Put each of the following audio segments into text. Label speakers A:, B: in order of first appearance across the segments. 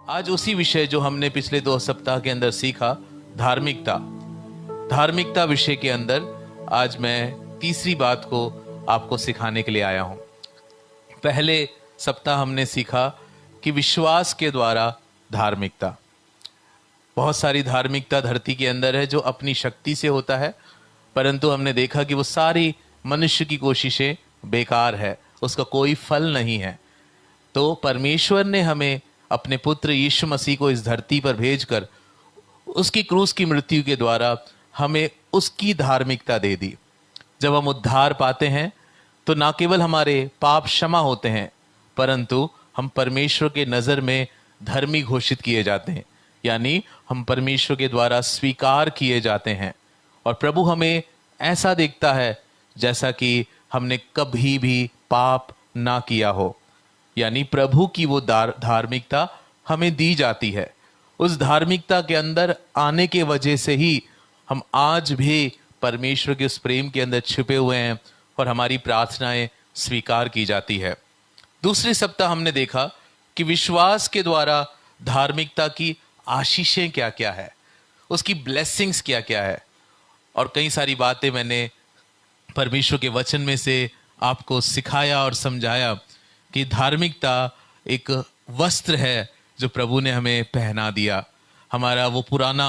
A: आज उसी विषय जो हमने पिछले 2 सप्ताह के अंदर सीखा, धार्मिकता। धार्मिकता विषय के अंदर आज मैं तीसरी बात को आपको सिखाने के लिए आया हूं। पहले सप्ताह हमने सीखा कि विश्वास के द्वारा धार्मिकता। बहुत सारी धार्मिकता धरती के अंदर है जो अपनी शक्ति से होता है, परंतु हमने देखा कि वो सारी मनुष्य की कोशिशें बेकार है, उसका कोई फल नहीं है। तो परमेश्वर ने हमें अपने पुत्र यीशु मसीह को इस धरती पर भेजकर उसकी क्रूस की मृत्यु के द्वारा हमें उसकी धार्मिकता दे दी। जब हम उद्धार पाते हैं तो ना केवल हमारे पाप क्षमा होते हैं, परंतु हम परमेश्वर के नज़र में धर्मी घोषित किए जाते हैं, यानी हम परमेश्वर के द्वारा स्वीकार किए जाते हैं। और प्रभु हमें ऐसा देखता है जैसा कि हमने कभी भी पाप ना किया हो, यानी प्रभु की वो धार्मिकता हमें दी जाती है। उस धार्मिकता के अंदर आने के वजह से ही हम आज भी परमेश्वर के उस प्रेम के अंदर छिपे हुए हैं और हमारी प्रार्थनाएं स्वीकार की जाती है। दूसरे सप्ताह हमने देखा कि विश्वास के द्वारा धार्मिकता की आशीषें क्या क्या है, उसकी ब्लेसिंग्स क्या क्या है, और कई सारी बातें मैंने परमेश्वर के वचन में से आपको सिखाया और समझाया कि धार्मिकता एक वस्त्र है जो प्रभु ने हमें पहना दिया। हमारा वो पुराना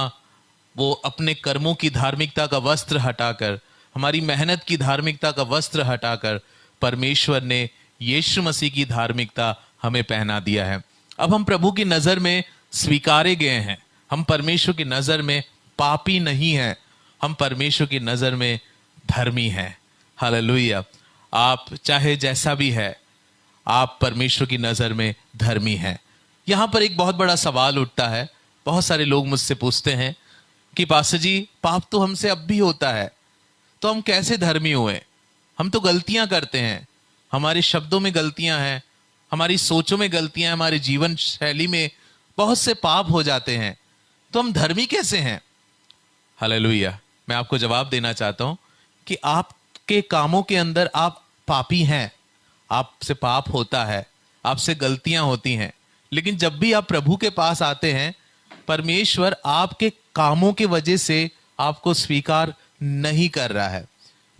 A: वो अपने कर्मों की धार्मिकता का वस्त्र हटाकर, हमारी मेहनत की धार्मिकता का वस्त्र हटाकर परमेश्वर ने यीशु मसीह की धार्मिकता हमें पहना दिया है। अब हम प्रभु की नज़र में स्वीकारे गए हैं। हम परमेश्वर की नज़र में पापी नहीं हैं, हम परमेश्वर की नज़र में धर्मी हैं। हालेलुया। आप चाहे जैसा भी है, आप परमेश्वर की नज़र में धर्मी हैं। यहाँ पर एक बहुत बड़ा सवाल उठता है। बहुत सारे लोग मुझसे पूछते हैं कि पास्टर जी, पाप तो हमसे अब भी होता है, तो हम कैसे धर्मी हुए? हम तो गलतियां करते हैं, हमारे शब्दों में गलतियां हैं, हमारी सोचों में गलतियां हैं, हमारे जीवन शैली में बहुत से पाप हो जाते हैं, तो हम धर्मी कैसे हैं? हालेलुया। मैं आपको जवाब देना चाहता हूं कि आपके कामों के अंदर आप पापी हैं, आपसे पाप होता है, आपसे गलतियां होती हैं, लेकिन जब भी आप प्रभु के पास आते हैं, परमेश्वर आपके कामों के वजह से आपको स्वीकार नहीं कर रहा है।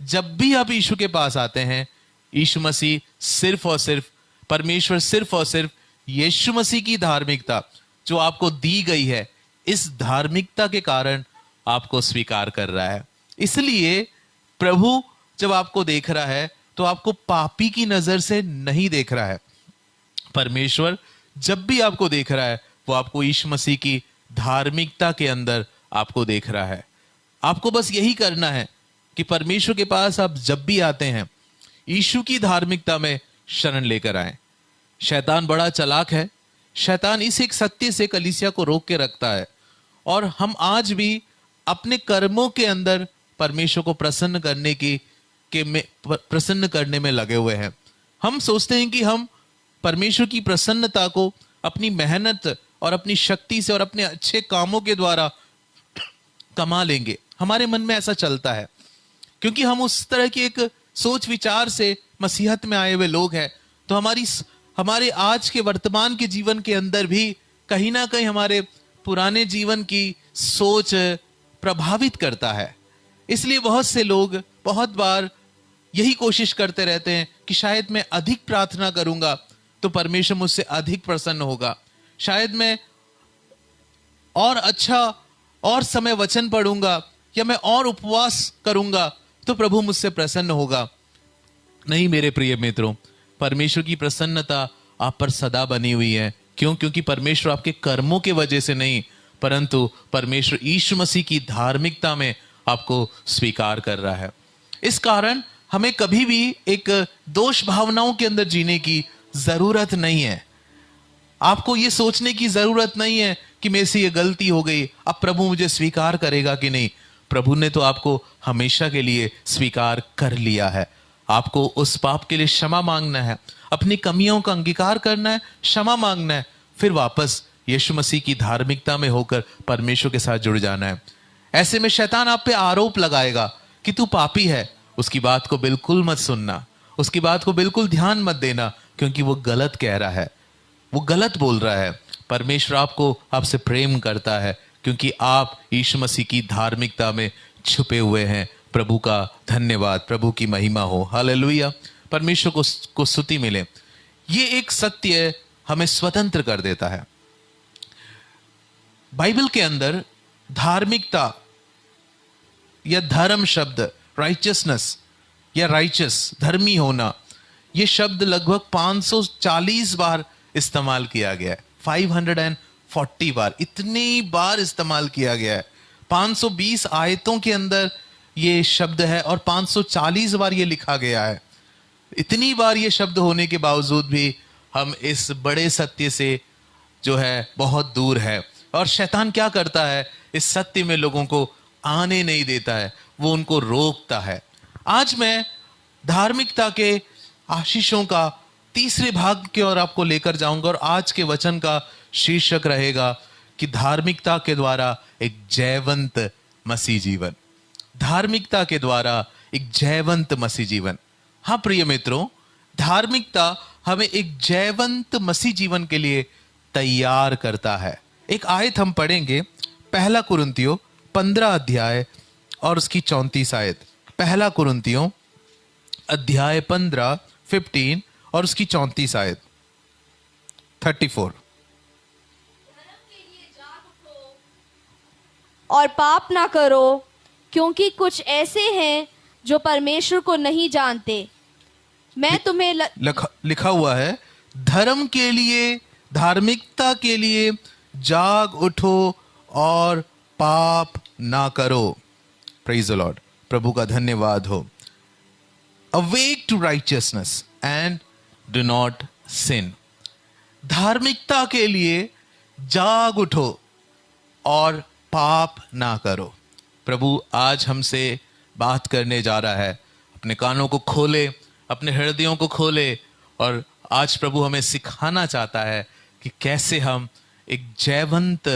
A: जब भी आप यीशु के पास आते हैं, यीशु मसीह सिर्फ और सिर्फ, परमेश्वर सिर्फ और सिर्फ यीशु मसीह की धार्मिकता जो आपको दी गई है, इस धार्मिकता के कारण आपको स्वीकार कर रहा है। इसलिए प्रभु जब आपको देख रहा है तो आपको पापी की नजर से नहीं देख रहा है। परमेश्वर जब भी आपको देख रहा है, वो आपको यीशु मसीह की धार्मिकता के अंदर आपको देख रहा है। आपको बस यही करना है कि परमेश्वर के पास आप जब भी आते हैं, यीशु की धार्मिकता में शरण लेकर आए। शैतान बड़ा चालाक है। शैतान इस एक सत्य से कलीसिया को रोक के रखता है, और हम आज भी अपने कर्मों के अंदर परमेश्वर को प्रसन्न करने में लगे हुए हैं। हम सोचते हैं कि हम परमेश्वर की प्रसन्नता को अपनी मेहनत और अपनी शक्ति से और अपने अच्छे कामों के द्वारा कमा लेंगे। हमारे मन में ऐसा चलता है क्योंकि हम उस तरह की एक सोच विचार से मसीहत में आए हुए लोग हैं। तो हमारे आज के वर्तमान के जीवन के अंदर भी कहीं ना कहीं हमारे पुराने जीवन की सोच प्रभावित करता है। इसलिए बहुत से लोग बहुत बार यही कोशिश करते रहते हैं कि शायद मैं अधिक प्रार्थना करूंगा तो परमेश्वर मुझसे अधिक प्रसन्न होगा, शायद मैं और अच्छा और समय वचन पढ़ूंगा, या मैं और उपवास करूंगा तो प्रभु मुझसे प्रसन्न होगा। नहीं मेरे प्रिय मित्रों, परमेश्वर की प्रसन्नता आप पर सदा बनी हुई है। क्यों? क्योंकि परमेश्वर आपके कर्मों के वजह से नहीं, परंतु परमेश्वर यीशु मसीह की धार्मिकता में आपको स्वीकार कर रहा है। इस कारण हमें कभी भी एक दोष भावनाओं के अंदर जीने की जरूरत नहीं है। आपको ये सोचने की जरूरत नहीं है कि मेरे से ये गलती हो गई, अब प्रभु मुझे स्वीकार करेगा कि नहीं। प्रभु ने तो आपको हमेशा के लिए स्वीकार कर लिया है। आपको उस पाप के लिए क्षमा मांगना है, अपनी कमियों का अंगीकार करना है, क्षमा मांगना है, फिर वापस यीशु मसीह की धार्मिकता में होकर परमेश्वर के साथ जुड़ जाना है। ऐसे में शैतान आप पे आरोप लगाएगा कि तू पापी है, उसकी बात को बिल्कुल मत सुनना, उसकी बात को बिल्कुल ध्यान मत देना, क्योंकि वो गलत कह रहा है, वो गलत बोल रहा है। परमेश्वर आपसे प्रेम करता है क्योंकि आप यीशु मसीह की धार्मिकता में छुपे हुए हैं। प्रभु का धन्यवाद, प्रभु की महिमा हो। हालेलुया, परमेश्वर को स्तुति मिले। ये एक सत्य हमें स्वतंत्र कर देता है। बाइबल के अंदर धार्मिकता या धर्म शब्द, राइचसनेस या राइचस, धर्मी होना, यह शब्द लगभग 540 बार इस्तेमाल किया गया है। 540 बार, इतनी बार इस्तेमाल किया गया है। 520 आयतों के अंदर यह शब्द है और 540 बार यह लिखा गया है। इतनी बार यह शब्द होने के बावजूद भी हम इस बड़े सत्य से जो है बहुत दूर है। और शैतान क्या करता है, इस सत्य में लोगों को आने नहीं देता है, वो उनको रोकता है। आज मैं धार्मिकता के आशीषों का तीसरे भाग की ओर आपको लेकर जाऊंगा और आज के वचन का शीर्षक रहेगा कि धार्मिकता के द्वारा एक जयवंत मसीह जीवन। धार्मिकता के द्वारा एक जयवंत मसीह जीवन। हाँ प्रिय मित्रों, धार्मिकता हमें एक जयवंत मसीह जीवन के लिए तैयार करता है। एक आयत हम पढ़ेंगे, पहला कुरिन्थियों 15 अध्याय और उसकी 34 आयत। पहला कुरिन्थियों अध्याय 15 और उसकी 34 आयत 34।
B: और पाप ना करो, क्योंकि कुछ ऐसे हैं जो परमेश्वर को नहीं जानते। मैं तुम्हें
A: लिखा हुआ है, धर्म के लिए, धार्मिकता के लिए जाग उठो और पाप ना करो। प्रेज द लॉर्ड, प्रभु का धन्यवाद हो। Awake to righteousness and do not sin. धार्मिकता के लिए जाग उठो और पाप ना करो। प्रभु आज हमसे बात करने जा रहा है। अपने कानों को खोले, अपने हृदयों को खोले और आज प्रभु हमें सिखाना चाहता है कि कैसे हम एक जयवंत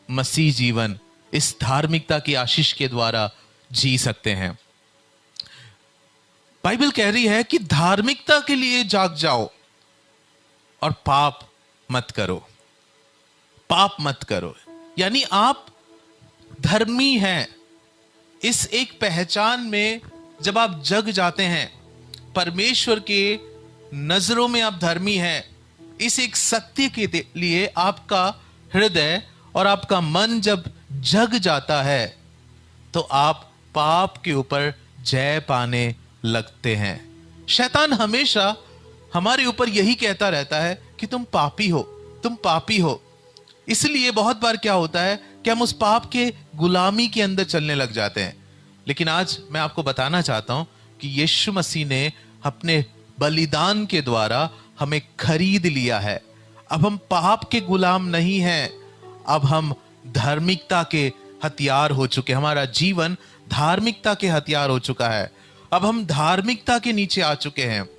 A: मसीह जीवन इस धार्मिकता की आशीष के द्वारा जी सकते हैं। बाइबल कह रही है कि धार्मिकता के लिए जाग जाओ और पाप मत करो। पाप मत करो यानी आप धर्मी हैं। इस एक पहचान में जब आप जग जाते हैं, परमेश्वर के नजरों में आप धर्मी हैं, इस एक सत्य के लिए आपका हृदय और आपका मन जब जग जाता है तो आप पाप के ऊपर जय पाने लगते हैं। शैतान हमेशा हमारे ऊपर यही कहता रहता है कि तुम पापी हो, तुम पापी हो। इसलिए बहुत बार क्या होता है कि हम उस पाप के गुलामी के अंदर चलने लग जाते हैं। लेकिन आज मैं आपको बताना चाहता हूं कि यीशु मसीह ने अपने बलिदान के द्वारा हमें खरीद लिया है। अब हम पाप के गुलाम नहीं हैं, अब हम धार्मिकता के हथियार हो चुके। हमारा जीवन धार्मिकता के हथियार हो चुका है। अब हम धार्मिकता के नीचे आ चुके हैं।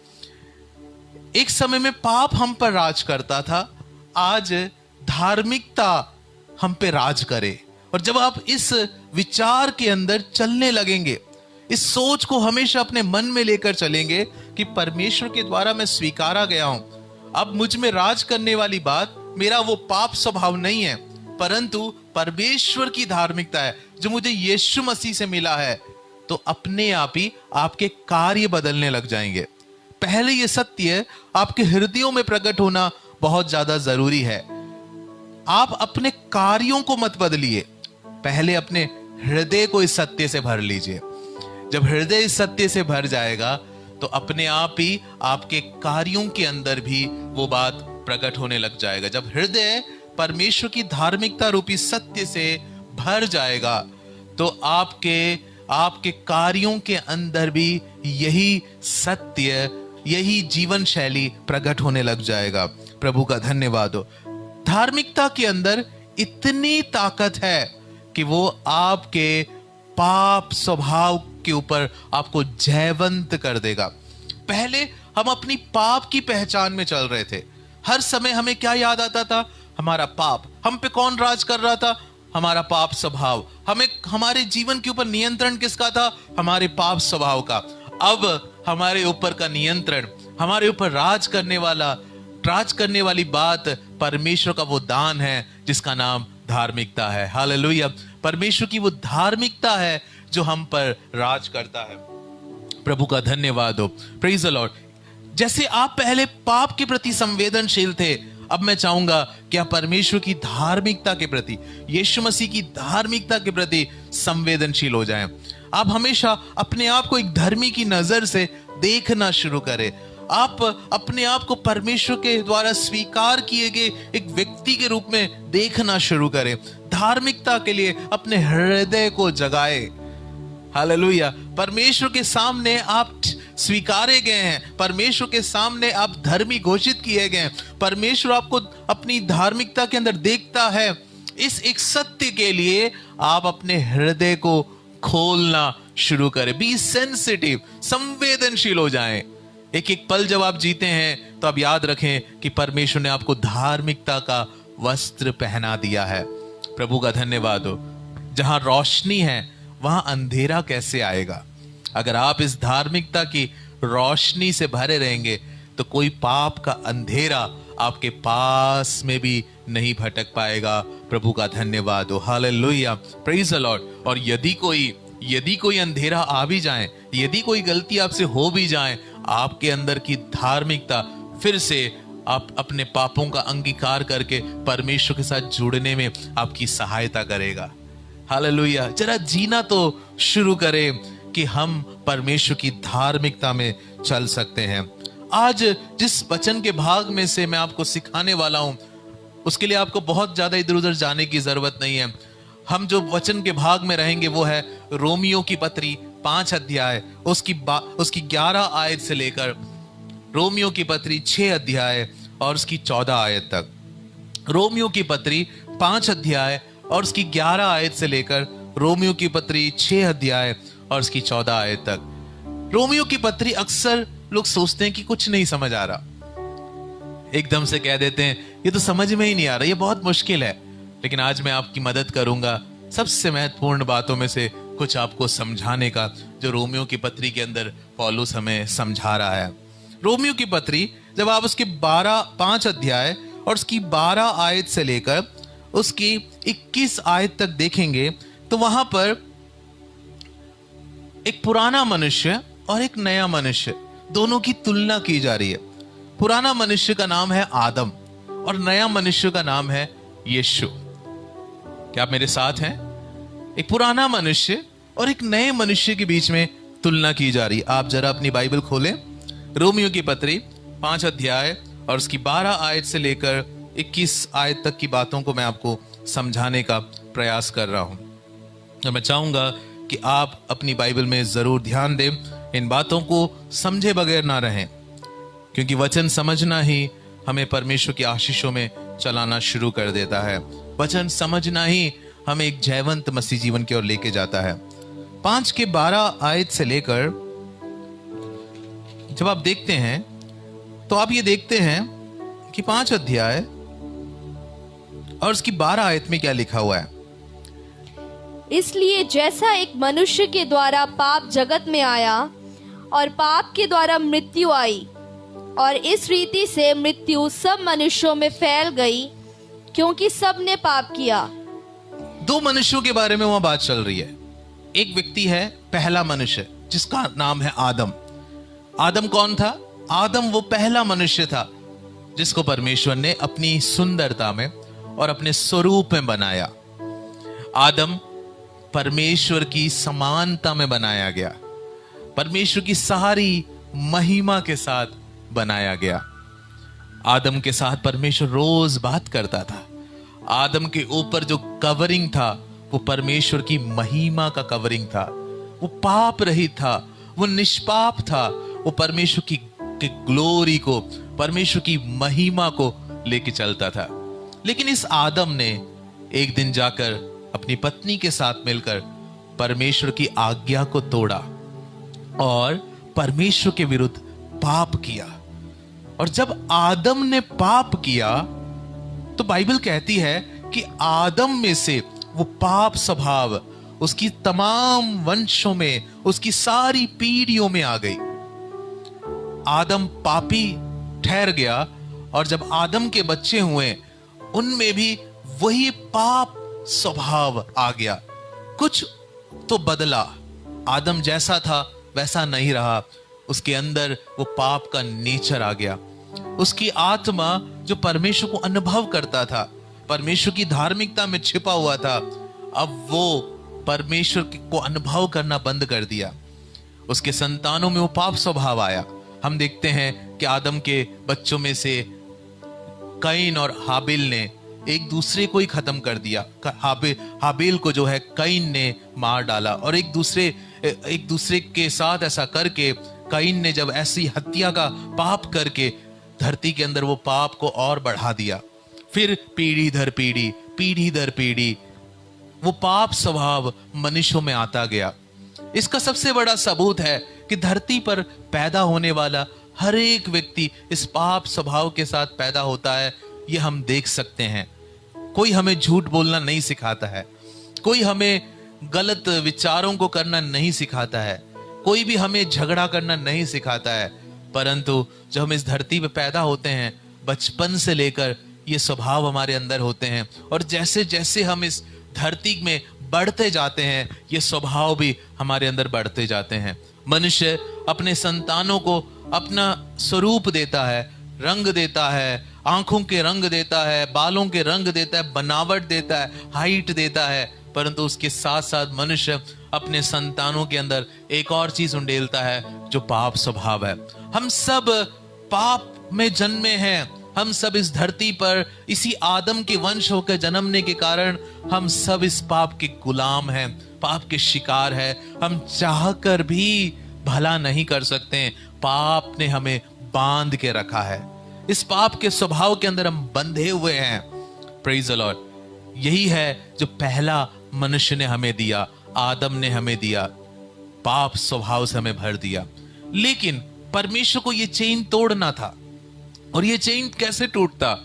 A: एक समय में पाप हम पर राज करता था, आज धार्मिकता हम पे राज करे। और जब आप इस विचार के अंदर चलने लगेंगे, इस सोच को हमेशा अपने मन में लेकर चलेंगे कि परमेश्वर के द्वारा मैं स्वीकारा गया हूं, अब मुझ में राज करने वाली बात मेरा वो पाप स्वभाव नहीं है, परंतु परमेश्वर की धार्मिकता है जो मुझे यीशु मसीह से मिला है, तो अपने आप ही आपके कार्य बदलने लग जाएंगे। पहले ये सत्य आपके हृदयों में प्रकट होना बहुत ज्यादा जरूरी है। आप अपने कार्यों को मत बदलिए, पहले अपने हृदय को इस सत्य से भर लीजिए। जब हृदय इस सत्य से भर जाएगा तो अपने आप ही आपके कार्यों के अंदर भी वो बात प्रकट होने लग जाएगा। जब हृदय परमेश्वर की धार्मिकता रूपी सत्य से भर जाएगा तो आपके कार्यों के अंदर भी यही सत्य, यही जीवन शैली प्रकट होने लग जाएगा। प्रभु का धन्यवाद हो। धार्मिकता के अंदर इतनी ताकत है कि वो आपके पाप स्वभाव के ऊपर आपको जयवंत कर देगा। पहले हम अपनी पाप की पहचान में चल रहे थे। हर समय हमें क्या याद आता था? हमारा पाप। हम पे कौन राज कर रहा था? हमारा पाप स्वभाव। हमें हमारे जीवन के ऊपर नियंत्रण किसका था? हमारे पाप स्वभाव का। अब हमारे ऊपर का नियंत्रण, हमारे ऊपर राज करने वाला राज करने वाली बात परमेश्वर का वो दान है जिसका नाम धार्मिकता है। हालेलुया। परमेश्वर की वो धार्मिकता है जो हम पर राज करता है। प्रभु का धन्यवाद हो। Praise the Lord. जैसे आप पहले पाप के प्रति संवेदनशील थे, अब मैं चाहूंगा कि आप परमेश्वर की धार्मिकता के प्रति, यीशु मसीह की धार्मिकता के प्रति संवेदनशील हो जाएं। आप हमेशा अपने आप को एक धर्मी की नजर से देखना शुरू करें। आप अपने आप को परमेश्वर के द्वारा स्वीकार किए गए एक व्यक्ति के रूप में देखना शुरू करें। धार्मिकता के लिए अपने हृदय को जगाए। हालेलुया। परमेश्वर के सामने आप स्वीकारे गए हैं, परमेश्वर के सामने आप धर्मी घोषित किए गए हैं। परमेश्वर आपको अपनी धार्मिकता के अंदर देखता है। इस एक सत्य के लिए आप अपने हृदय को खोलना शुरू करें। बी सेंसिटिव, संवेदनशील हो जाएं। एक एक पल जब आप जीते हैं तो आप याद रखें कि परमेश्वर ने आपको धार्मिकता का वस्त्र पहना दिया है। प्रभु का धन्यवाद हो। जहां रोशनी है वहां अंधेरा कैसे आएगा? अगर आप इस धार्मिकता की रोशनी से भरे रहेंगे तो कोई पाप का अंधेरा आपके पास में भी नहीं भटक पाएगा। प्रभु का धन्यवाद हो। हालेलुया। Praise the Lord. और यदि कोई अंधेरा आ भी जाए, यदि कोई गलती आपसे हो भी जाए, आपके अंदर की धार्मिकता फिर से आप अपने पापों का अंगीकार करके परमेश्वर के साथ जुड़ने में आपकी सहायता करेगा। हालेलुया। जरा जीना तो शुरू करें कि हम परमेश्वर की धार्मिकता में चल सकते हैं। आज जिस वचन के भाग में से मैं आपको सिखाने वाला हूं, उसके लिए आपको बहुत ज्यादा इधर उधर जाने की जरूरत नहीं है। हम जो वचन के भाग में रहेंगे वो है रोमियो की पत्री 5 अध्याय उसकी 11 आयत से लेकर रोमियो की पत्री 6 अध्याय और उसकी 14 आयत तक। रोमियो की पत्री 5 अध्याय और उसकी 11 आयत से लेकर रोमियो की पत्री 6 अध्याय और उसकी 14 आयत तक। रोमियो की पत्री अक्सर लोग सोचते हैं कि कुछ नहीं समझ आ रहा, एकदम से कह देते हैं ये तो समझ में ही नहीं आ रहा, ये बहुत मुश्किल है। लेकिन आज मैं आपकी मदद करूंगा सबसे महत्वपूर्ण बातों में से कुछ आपको समझाने का, जो रोमियो की पत्री के अंदर पौलुस हमें समझा रहा है। रोमियो की पत्री जब आप उसके 5 अध्याय और उसकी 12 आयत से लेकर उसकी 21 आयत तक देखेंगे तो वहां पर एक पुराना मनुष्य और एक नया मनुष्य दोनों की तुलना की जा रही है। पुराना मनुष्य का नाम है आदम और नया मनुष्य का नाम है यीशु। क्या आप मेरे साथ हैं? एक पुराना मनुष्य और एक नए मनुष्य के बीच में तुलना की जा रही है। आप जरा अपनी बाइबल खोलें, रोमियो की पत्री 5 अध्याय और उसकी 12 आयत से लेकर 21 आयत तक की बातों को मैं आपको समझाने का प्रयास कर रहा हूं। और मैं चाहूंगा कि आप अपनी बाइबल में जरूर ध्यान दें, इन बातों को समझे बगैर ना रहें, क्योंकि वचन समझना ही हमें परमेश्वर की आशीषों में चलाना शुरू कर देता है। वचन समझना ही हमें एक जयवंत मसीह जीवन की ओर लेके जाता है। 5 के 12 आयत से लेकर जब आप देखते हैं तो आप ये देखते हैं कि 5 अध्याय और उसकी 12 आयत में क्या लिखा हुआ है।
B: इसलिए जैसा एक मनुष्य के द्वारा पाप जगत में आया और पाप के द्वारा मृत्यु आई, और इस रीति से मृत्यु सब मनुष्यों में फैल गई, क्योंकि सब ने पाप किया।
A: 2 मनुष्यों के बारे में वहां बात चल रही है। एक व्यक्ति है पहला मनुष्य जिसका नाम है आदम। आदम कौन था? आदम वो पहला मनुष्य था जिसको परमेश्वर ने अपनी सुंदरता में और अपने स्वरूप में बनाया। आदम परमेश्वर की समानता में बनाया गया, परमेश्वर की सारी महिमा के साथ बनाया गया। आदम के साथ परमेश्वर रोज बात करता था। आदम के ऊपर जो कवरिंग था वो परमेश्वर की महिमा का कवरिंग था। वो पाप रहित था, वो निष्पाप था, वो परमेश्वर की ग्लोरी को, परमेश्वर की महिमा को लेके चलता था। लेकिन इस आदम ने एक दिन जाकर अपनी पत्नी के साथ मिलकर परमेश्वर की आज्ञा को तोड़ा और परमेश्वर के विरुद्ध पाप किया। और जब आदम ने पाप किया तो बाइबल कहती है कि आदम में से वो पाप स्वभाव उसकी तमाम वंशों में, उसकी सारी पीढ़ियों में आ गई। आदम पापी ठहर गया और जब आदम के बच्चे हुए उनमें भी वही पाप स्वभाव आ गया। कुछ तो बदला, आदम जैसा था वैसा नहीं रहा, उसके अंदर वो पाप का नेचर आ गया। उसकी आत्मा जो परमेश्वर को अनुभव करता था, परमेश्वर की धार्मिकता में छिपा हुआ था, अब वो परमेश्वर को अनुभव करना बंद कर दिया। उसके संतानों में वो पाप स्वभाव आया। हम देखते हैं कि आदम के बच्चों में से कैन और हाबिल ने एक दूसरे को ही खत्म कर दिया। हाबिल को जो है कैन ने मार डाला, और एक दूसरे के साथ ऐसा करके कैन ने जब ऐसी हत्या का पाप करके धरती के अंदर वो पाप को और बढ़ा दिया। फिर पीढ़ी दर पीढ़ी वो पाप स्वभाव मनुष्यों में आता गया। इसका सबसे बड़ा सबूत है कि धरती पर पैदा होने वाला हर एक व्यक्ति इस पाप स्वभाव के साथ पैदा होता है। ये हम देख सकते हैं। कोई हमें झूठ बोलना नहीं सिखाता है, कोई हमें गलत विचारों को करना नहीं सिखाता है, कोई भी हमें झगड़ा करना नहीं सिखाता है, परंतु जब हम इस धरती पे पैदा होते हैं, बचपन से लेकर ये स्वभाव हमारे अंदर होते हैं, और जैसे जैसे हम इस धरती में बढ़ते जाते हैं, ये स्वभाव भी हमारे अंदर बढ़ते जाते हैं। मनुष्य अपने संतानों को अपना स्वरूप देता है, रंग देता है, आंखों के रंग देता है, बालों के रंग देता है, बनावट देता है, हाइट देता है, परंतु उसके साथ साथ मनुष्य अपने संतानों के अंदर एक और चीज उंडेलता है जो पाप स्वभाव है। हम सब पाप में जन्मे हैं, हम सब इस धरती पर इसी आदम के वंश होकर जन्मने के कारण हम सब इस पाप के गुलाम हैं, पाप के शिकार हैं। हम चाहकर भी भला नहीं कर सकते, पाप ने हमें बांध के रखा है। इस पाप के स्वभाव के अंदर हम बंधे हुए हैं। Praise the Lord. यही है जो पहला मनुष्य ने हमें दिया, आदम ने हमें दिया, पाप स्वभाव से हमें भर दिया। लेकिन परमेश्वर को यह चेन तोड़ना था, और ये चेन कैसे टूटता?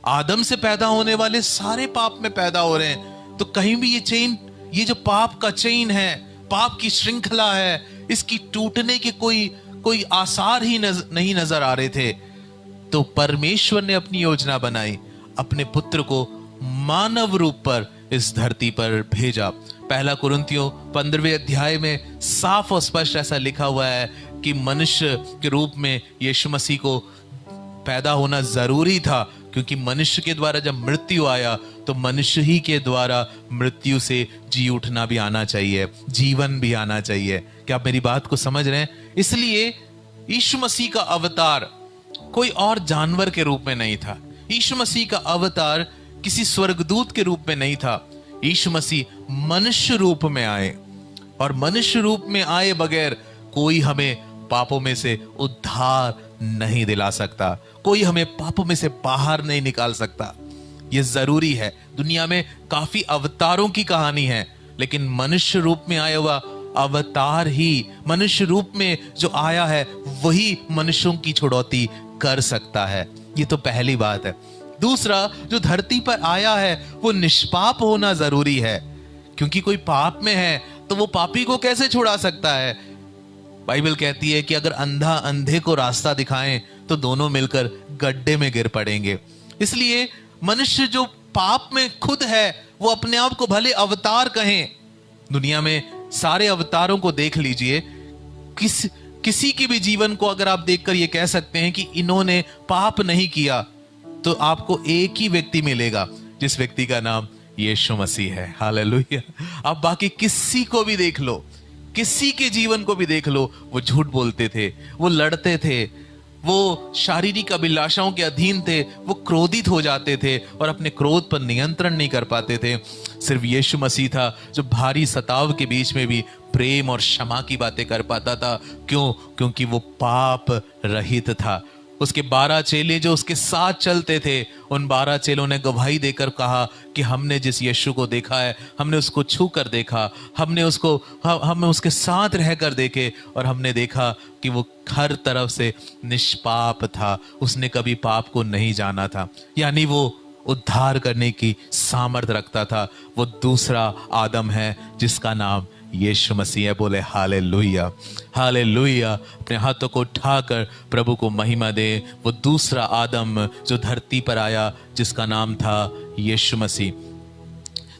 A: आदम से पैदा होने वाले सारे पाप में पैदा हो रहे हैं, तो कहीं भी ये चेन, ये जो पाप का चेन है, पाप की श्रृंखला है, इसकी टूटने के कोई आसार ही नहीं नजर आ रहे थे। तो परमेश्वर ने अपनी योजना बनाई, अपने पुत्र को मानव रूप पर इस धरती पर भेजा। पहला कुरिन्थियों 15वें अध्याय में साफ और स्पष्ट ऐसा लिखा हुआ है कि मनुष्य के रूप में यीशु मसीह को पैदा होना जरूरी था, क्योंकि मनुष्य के द्वारा जब मृत्यु आया तो मनुष्य ही के द्वारा मृत्यु से जी उठना भी आना चाहिए, जीवन भी आना चाहिए। क्या आप मेरी बात को समझ रहे हैं? इसलिए यीशु मसीह का अवतार कोई और जानवर के रूप में नहीं था, यीशु मसीह का अवतार किसी स्वर्गदूत के रूप में नहीं था। यीशु मसीह मनुष्य रूप में आए, और मनुष्य रूप में आए बगैर कोई हमें पापों में से उद्धार नहीं दिला सकता, कोई हमें पापों में से बाहर नहीं निकाल सकता। यह जरूरी है। दुनिया में काफी अवतारों की कहानी है, लेकिन मनुष्य रूप में आया हुआ अवतार ही, मनुष्य रूप में जो आया है वही मनुष्यों की छुड़ौती कर सकता है। ये तो पहली बात है। दूसरा, जो धरती पर आया है वो निष्पाप होना जरूरी है, क्योंकि कोई पाप में है तो वो पापी को कैसे छुड़ा सकता है? बाइबल कहती है कि अगर अंधा अंधे को रास्ता दिखाएं तो दोनों मिलकर गड्ढे में गिर पड़ेंगे। इसलिए मनुष्य जो पाप में खुद है वो अपने आप को भले अवतार कहें। दुनिया में सारे अवतारों को देख लीजिए, किसी के भी जीवन को अगर आप देखकर ये कह सकते हैं कि इन्होंने पाप नहीं किया, तो आपको एक ही व्यक्ति मिलेगा जिस व्यक्ति का नाम यीशु मसीह है। हालेलुया। आप बाकी किसी को भी देख लो, किसी के जीवन को भी देख लो, वो झूठ बोलते थे, वो लड़ते थे, वो शारीरिक अभिलाषाओं के अधीन थे, वो क्रोधित हो जाते थे और अपने क्रोध पर नियंत्रण नहीं कर पाते थे। सिर्फ यीशु मसीह था जो भारी सताव के बीच में भी प्रेम और क्षमा की बातें कर पाता था। क्यों? क्योंकि वो पाप रहित था। उसके 12 चेले जो उसके साथ चलते थे, उन 12 चेलों ने गवाही देकर कहा कि हमने जिस यीशु को देखा है, हमने उसको छू कर देखा, हमने उसके साथ रहकर देखे, और हमने देखा कि वो हर तरफ से निष्पाप था, उसने कभी पाप को नहीं जाना था। यानी वो उद्धार करने की सामर्थ्य रखता था। वो दूसरा आदम है जिसका नाम यीशु मसीह है। बोले हालेलुया, हालेलुया। अपने हाथों को उठाकर प्रभु को महिमा दे। वो दूसरा आदम जो धरती पर आया, जिसका नाम था यीशु मसीह।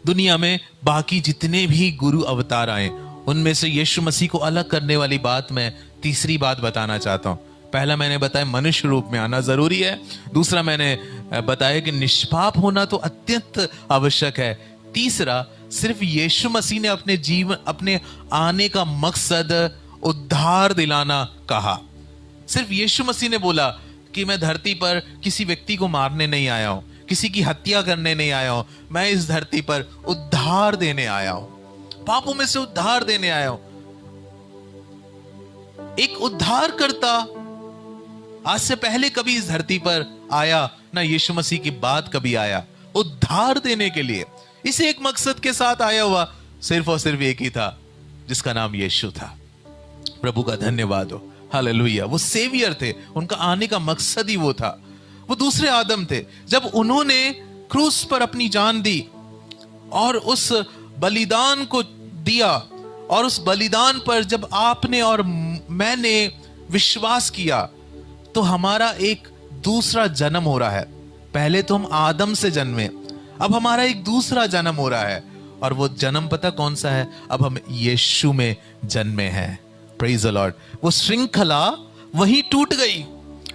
A: दुनिया में बाकी जितने भी गुरु अवतार आए, उनमें से यीशु मसीह को अलग करने वाली बात मैं तीसरी बात बताना चाहता हूं। पहला मैंने बताया मनुष्य रूप में आना जरूरी है। दूसरा मैंने बताया कि निष्पाप होना तो अत्यंत आवश्यक है। तीसरा, सिर्फ यीशु मसीह ने अपने जीवन, अपने आने का मकसद उद्धार दिलाना कहा। सिर्फ यीशु मसीह ने बोला कि मैं धरती पर किसी व्यक्ति को मारने नहीं आया हूं, किसी की हत्या करने नहीं आया हूं, मैं इस धरती पर उद्धार देने आया हूं, पापों में से उद्धार देने आया हूं। एक उद्धारकर्ता आज से पहले कभी इस धरती पर आया ना, यीशु मसीह की बात कभी आया, उद्धार देने के लिए। इसे एक मकसद के साथ आया हुआ सिर्फ और सिर्फ एक ही था, जिसका नाम यीशु था। प्रभु का धन्यवाद हो, हालेलुया। वो सेवियर थे, उनका आने का मकसद ही वो था। वो दूसरे आदम थे। जब उन्होंने क्रूस पर अपनी जान दी और उस बलिदान को दिया, और उस बलिदान पर जब आपने और मैंने विश्वास किया, तो हमारा एक दूसरा जन्म हो रहा है। पहले तो हम आदम से जन्मे, अब हमारा एक दूसरा जन्म हो रहा है। और वो जन्म पता कौन सा है? अब हम यीशु में जन्मे हैं। Praise the Lord. वो श्रृंखला वही टूट गई।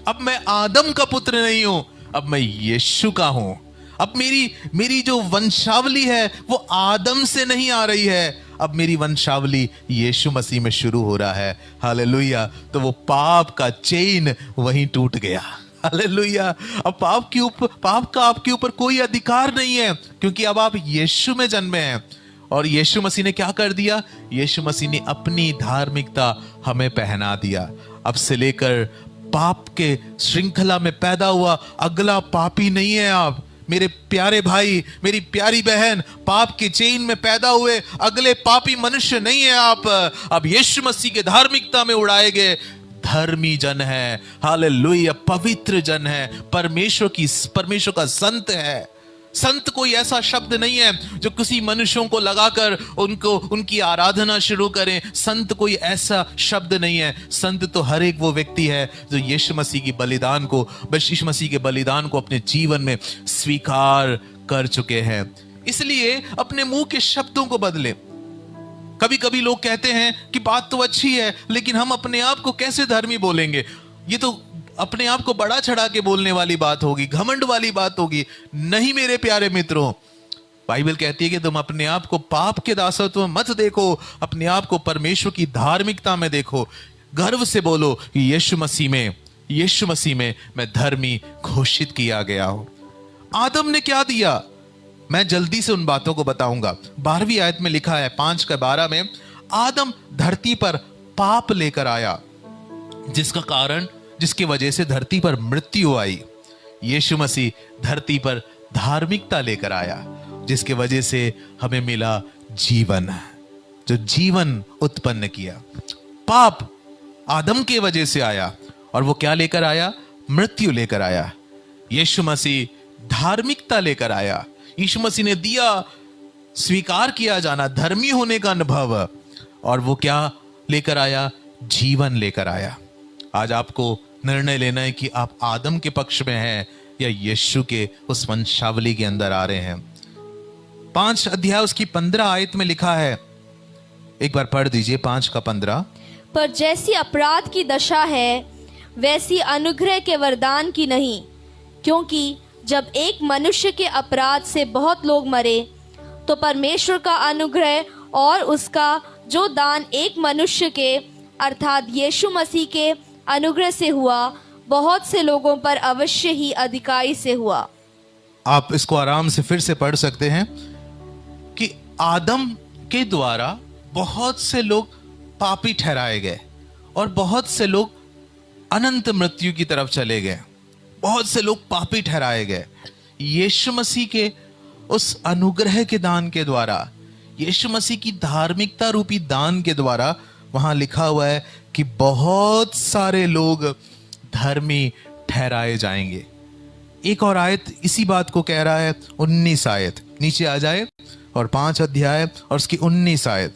A: अब मैं आदम का पुत्र नहीं हूं, अब मैं यीशु का हूं। अब मेरी जो वंशावली है वो आदम से नहीं आ रही है, अब मेरी वंशावली यीशु मसीह में शुरू हो रहा है। हालेलुया। तो वो पाप का चेन वहीं टूट गया। हालेलुया। अब पाप का आपके ऊपर कोई अधिकार नहीं है, क्योंकि अब आप यीशु में जन्मे हैं। और यीशु मसीह ने क्या कर दिया? यीशु मसीह ने अपनी धार्मिकता हमें पहना दिया। अब से लेकर पाप के श्रृंखला में पैदा हुआ अगला पापी नहीं है आप। मेरे प्यारे भाई, मेरी प्यारी बहन, पाप के चेन में पैदा हुए अगले पापी मनुष्य नहीं है आप। अब यीशु मसीह के धार्मिकता में उड़ाए गए धर्मी जन है। हालेलुया। पवित्र जन है, परमेश्वर का संत है। संत कोई ऐसा शब्द नहीं है जो किसी मनुष्यों को लगाकर उनकी आराधना शुरू करें। संत कोई ऐसा शब्द नहीं है। संत तो हर एक वो व्यक्ति है जो यीशु मसीह के बलिदान को अपने जीवन में स्वीकार कर चुके हैं। इसलिए अपने मुंह के शब्दों को बदले। कभी कभी लोग कहते हैं कि बात तो अच्छी है, लेकिन हम अपने आप को कैसे धर्मी बोलेंगे? ये तो अपने आप को बड़ा चढ़ा के बोलने वाली बात होगी, घमंड वाली बात होगी। नहीं मेरे प्यारे मित्रों, बाइबल कहती है कि तुम अपने आप को पाप के दासत्व में मत देखो, अपने आप को परमेश्वर की धार्मिकता में देखो। गर्व से बोलो कि यीशु मसीह में मैं धर्मी घोषित किया गया हूं। आदम ने क्या दिया? मैं जल्दी से उन बातों को बताऊंगा। 12वीं आयत में लिखा है 5:12 में, आदम धरती पर पाप लेकर आया, जिसकी वजह से धरती पर मृत्यु आई। यीशु मसीह धरती पर धार्मिकता लेकर आया, जिसकी वजह से हमें मिला जीवन, जो जीवन उत्पन्न किया। पाप आदम के वजह से आया, और वो क्या लेकर आया? मृत्यु लेकर आया। यीशु मसीह धार्मिकता लेकर आया। यीशु मसीह ने दिया स्वीकार किया जाना, धर्मी होने का अनुभव, और वो क्या लेकर आया? जीवन लेकर आया। आज आपको निर्णय लेना है कि आप आदम के पक्ष में हैं या यीशु के उस वंशावली के अंदर आ रहे हैं। 5 अध्याय उसकी 15 आयत में लिखा है, एक बार पढ़ दीजिए 5:15।
B: पर जैसी अपराध की दशा है वैसी अनुग्रह के वरदान की नहीं, क्योंकि जब एक मनुष्य के अपराध से बहुत लोग मरे, तो परमेश्वर का अनुग्रह और उसका जो दान एक मनुष्य के अर्थात यीशु मसीह के अनुग्रह से हुआ, बहुत से लोगों पर अवश्य ही अधिकारी से हुआ।
A: आप इसको आराम से फिर से पढ़ सकते हैं कि आदम के द्वारा बहुत से लोग पापी ठहराए गए, और बहुत से लोग अनंत मृत्यु की तरफ चले गए। बहुत से लोग पापी ठहराए गए। यीशु मसीह के उस अनुग्रह के दान के द्वारा, यीशु मसीह की धार्मिकता रूपी दान के द्वारा, वहां लिखा हुआ है कि बहुत सारे लोग धर्मी ठहराए जाएंगे। एक और आयत इसी बात को कह रहा है, 19 आयत नीचे आ जाए, और 5 अध्याय और उसकी 19 आयत।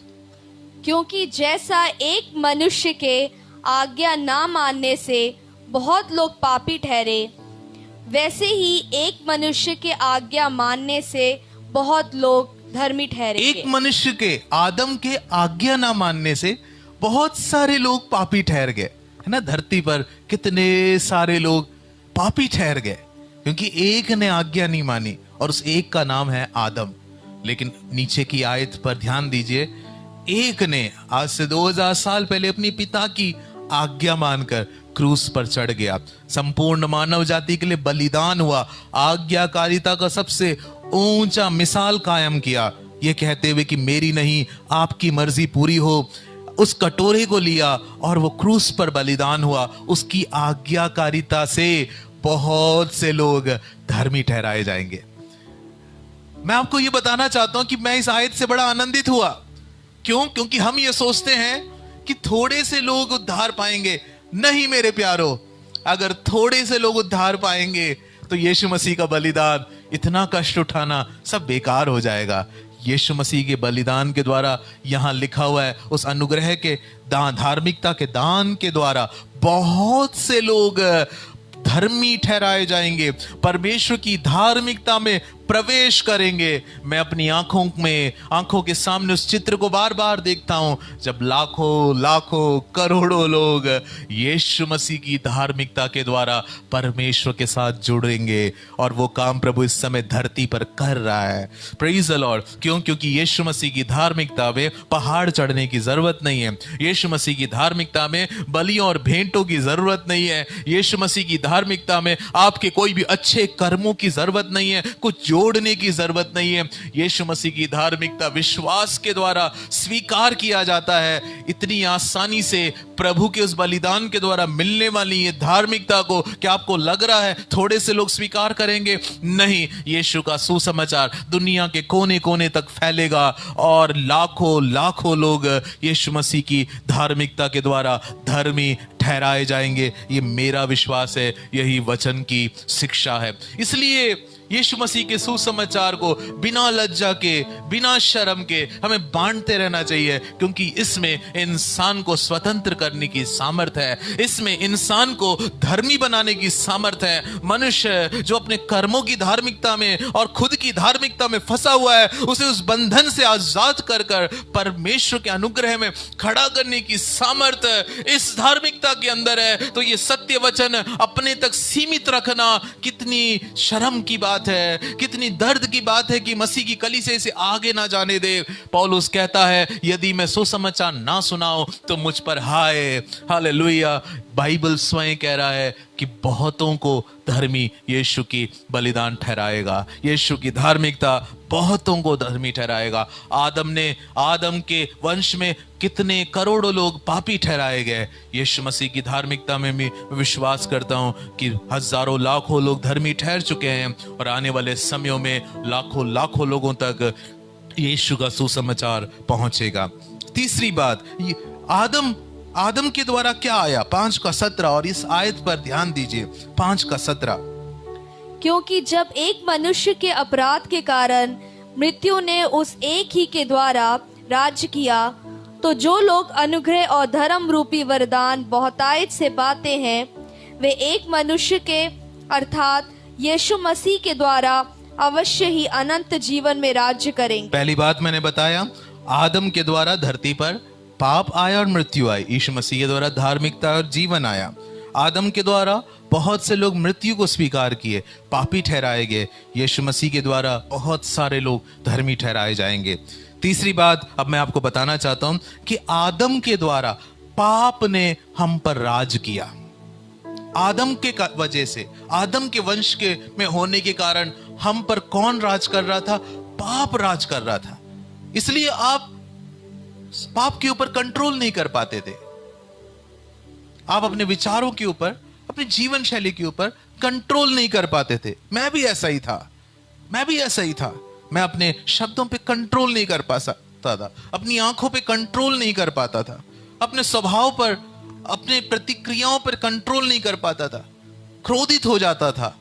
B: क्योंकि जैसा एक मनुष्य के आज्ञा ना मानने से बहुत लोग पापी ठहरे, वैसे ही एक मनुष्य के आज्ञा मानने से बहुत लोग धर्मी ठहरे।
A: एक मनुष्य के, आदम के आज्ञा ना मानने से बहुत सारे लोग पापी ठहर गए, है ना। धरती पर कितने सारे लोग पापी ठहर गए क्योंकि एक ने आज्ञा नहीं मानी, और उस एक का नाम है आदम। लेकिन नीचे की आयत पर ध्यान दीजिए, एक ने आज से 2000 साल पहले अपनी पिता की आज्ञा मानकर क्रूस पर चढ़ गया, संपूर्ण मानव जाति के लिए बलिदान हुआ, आज्ञाकारिता का सबसे ऊंचा मिसाल कायम किया, ये कहते हुए कि मेरी नहीं आपकी मर्जी पूरी हो। उस कटोरे को लिया और वो क्रूस पर बलिदान हुआ। उसकी आज्ञाकारिता से बहुत से लोग धर्मी ठहराए जाएंगे। मैं आपको ये बताना चाहता हूं कि मैं इस आयत से बड़ा आनंदित हुआ। क्यों? क्योंकि हम ये सोचते हैं कि थोड़े से लोग उद्धार पाएंगे। नहीं मेरे प्यारो, अगर थोड़े से लोग उद्धार पाएंगे तो यीशु मसीह का बलिदान, इतना कष्ट उठाना सब बेकार हो जाएगा। यीशु मसीह के बलिदान के द्वारा, यहां लिखा हुआ है, उस अनुग्रह के दान, धार्मिकता के दान के द्वारा बहुत से लोग धर्मी ठहराए जाएंगे, परमेश्वर की धार्मिकता में प्रवेश करेंगे। मैं अपनी आंखों के सामने उस चित्र को बार बार देखता हूं, जब लाखों करोड़ों लोग यीशु मसीह की धार्मिकता के द्वारा परमेश्वर के साथ जुड़ेंगे। और वो काम प्रभु इस समय धरती पर कर रहा है। Praise the Lord. क्यों? क्योंकि यीशु मसीह की धार्मिकता में पहाड़ चढ़ने की जरूरत नहीं है। यीशु मसीह की धार्मिकता में बलियों और भेंटों की जरूरत नहीं है। यीशु मसीह की धार्मिकता में आपके कोई भी अच्छे कर्मों की जरूरत नहीं है, कुछ जोड़ने की जरूरत नहीं है। यीशु मसीह की धार्मिकता विश्वास के द्वारा स्वीकार किया जाता है। इतनी आसानी से प्रभु के उस बलिदान के द्वारा मिलने वाली ये धार्मिकता को क्या आपको लग रहा है थोड़े से लोग स्वीकार करेंगे? नहीं, यीशु का सुसमाचार दुनिया के कोने कोने तक फैलेगा और लाखों लोग यीशु मसीह की धार्मिकता के द्वारा धर्मी ठहराए जाएंगे। ये मेरा विश्वास है, यही वचन की शिक्षा है। इसलिए यीशु मसीह के सुसमाचार को बिना लज्जा के, बिना शर्म के हमें बांटते रहना चाहिए, क्योंकि इसमें इंसान को स्वतंत्र करने की सामर्थ है, इसमें इंसान को धर्मी बनाने की सामर्थ है। मनुष्य जो अपने कर्मों की धार्मिकता में और खुद की धार्मिकता में फंसा हुआ है, उसे उस बंधन से आजाद कर परमेश्वर के अनुग्रह में खड़ा करने की सामर्थ इस धार्मिकता के अंदर है। तो ये सत्य वचन अपने तक सीमित रखना कितनी शर्म की बात है, कितनी दर्द की बात है कि मसीह की कलीसिया इसे आगे ना जाने दे। पौलुस कहता है, यदि मैं सुसमाचार ना सुनाऊं तो मुझ पर हाय। हालेलुया। बाइबल स्वयं कह रहा है कि बहुतों को धर्मी यीशु की बलिदान ठहराएगा। यीशु की धार्मिकता बहुतों को धर्मी ठहराएगा। आदम के वंश में कितने करोड़ों लोग पापी ठहराए गए। यीशु मसीह की धार्मिकता में भी विश्वास करता हूं कि हजारों लाखों लोग धर्मी ठहर चुके हैं और आने वाले समयों में लाखों लोगों तक यीशु का सुसमाचार पहुंचेगा। तीसरी बात, आदम के द्वारा क्या आया? 5:17, और इस आयत पर ध्यान दीजिए। 5:17,
B: क्योंकि जब एक मनुष्य के अपराध के कारण मृत्यु ने उस एक ही के द्वारा राज्य किया, तो जो लोग अनुग्रह और धर्म रूपी वरदान बहुतायत से पाते हैं, वे एक मनुष्य के अर्थात यीशु मसीह के द्वारा अवश्य ही अनंत जीवन में राज्य करेंगे।
A: पहली बात मैंने बताया, आदम के द्वारा धरती पर पाप आया और मृत्यु आई। यीशु मसीह के द्वारा धार्मिकता और जीवन आया। आदम के द्वारा बहुत से लोग मृत्यु को स्वीकार किए, पापी ठहराए गए। यीशु मसीह के द्वारा बहुत सारे लोग धर्मी ठहराए जाएंगे। तीसरी बात अब मैं आपको बताना चाहता हूं कि आदम के द्वारा पाप ने हम पर राज किया। आदम के वजह से, आदम के वंश के में होने के कारण हम पर कौन राज कर रहा था? पाप राज कर रहा था। इसलिए आप पाप के ऊपर कंट्रोल नहीं कर पाते थे। आप अपने विचारों के ऊपर, अपनी जीवन शैली के ऊपर कंट्रोल नहीं कर पाते थे। मैं भी ऐसा ही था। मैं अपने शब्दों पे कंट्रोल नहीं कर पाता था, अपनी आंखों पे कंट्रोल नहीं कर पाता था, अपने स्वभाव पर, अपने प्रतिक्रियाओं पर कंट्रोल नहीं कर पाता था, क्रोधित हो जाता था।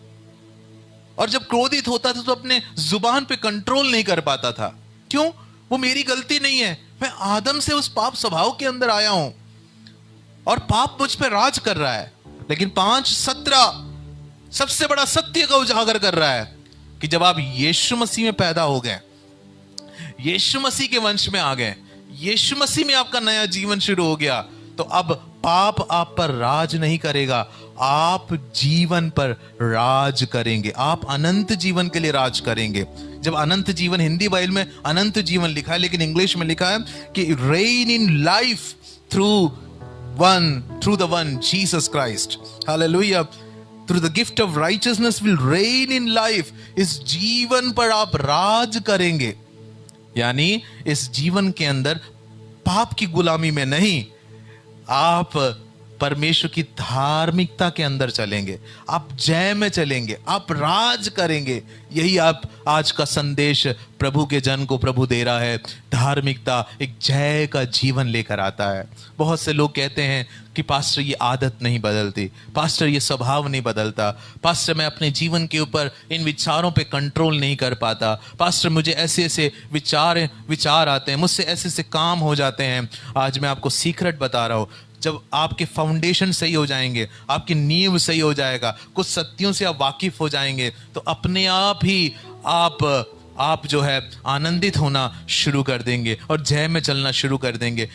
A: और जब क्रोधित होता था तो अपने जुबान पे कंट्रोल नहीं कर पाता था। क्यों? वो मेरी गलती नहीं है, मैं आदम से उस पाप स्वभाव के अंदर आया हूं और पाप मुझ पे राज कर रहा है। लेकिन 5:17 सबसे बड़ा सत्य का उजागर कर रहा है कि जब आप यीशु मसीह में पैदा हो गए, यीशु मसीह के वंश में आ गए, यीशु मसीह में आपका नया जीवन शुरू हो गया, तो अब पाप आप पर राज नहीं करेगा, आप जीवन पर राज करेंगे, आप अनंत जीवन के लिए राज करेंगे। जब अनंत जीवन, हिंदी बाइबल में अनंत जीवन लिखा है, लेकिन इंग्लिश में लिखा है कि rain in life through the one Jesus Christ, hallelujah, through the gift of righteousness will rain in life. इस जीवन पर आप राज करेंगे, यानी इस जीवन के अंदर पाप की गुलामी में नहीं, आप परमेश्वर की धार्मिकता के अंदर चलेंगे, आप जय में चलेंगे, आप राज करेंगे। यही आप आज का संदेश प्रभु के जन को प्रभु दे रहा है। धार्मिकता एक जय का जीवन लेकर आता है। बहुत से लोग कहते हैं कि पास्टर ये आदत नहीं बदलती, पास्टर ये स्वभाव नहीं बदलता, पास्टर मैं अपने जीवन के ऊपर इन विचारों पे कंट्रोल नहीं कर पाता, पास्टर मुझे ऐसे ऐसे विचार आते हैं, मुझसे ऐसे ऐसे काम हो जाते हैं। आज मैं आपको सीक्रेट बता रहा हूँ, जब आपके फाउंडेशन सही हो जाएंगे, आपकी नींव सही हो जाएगा, कुछ सत्यों से आप वाकिफ हो जाएंगे, तो अपने आप ही आप जो है आनंदित होना शुरू कर देंगे और जय में चलना शुरू कर देंगे।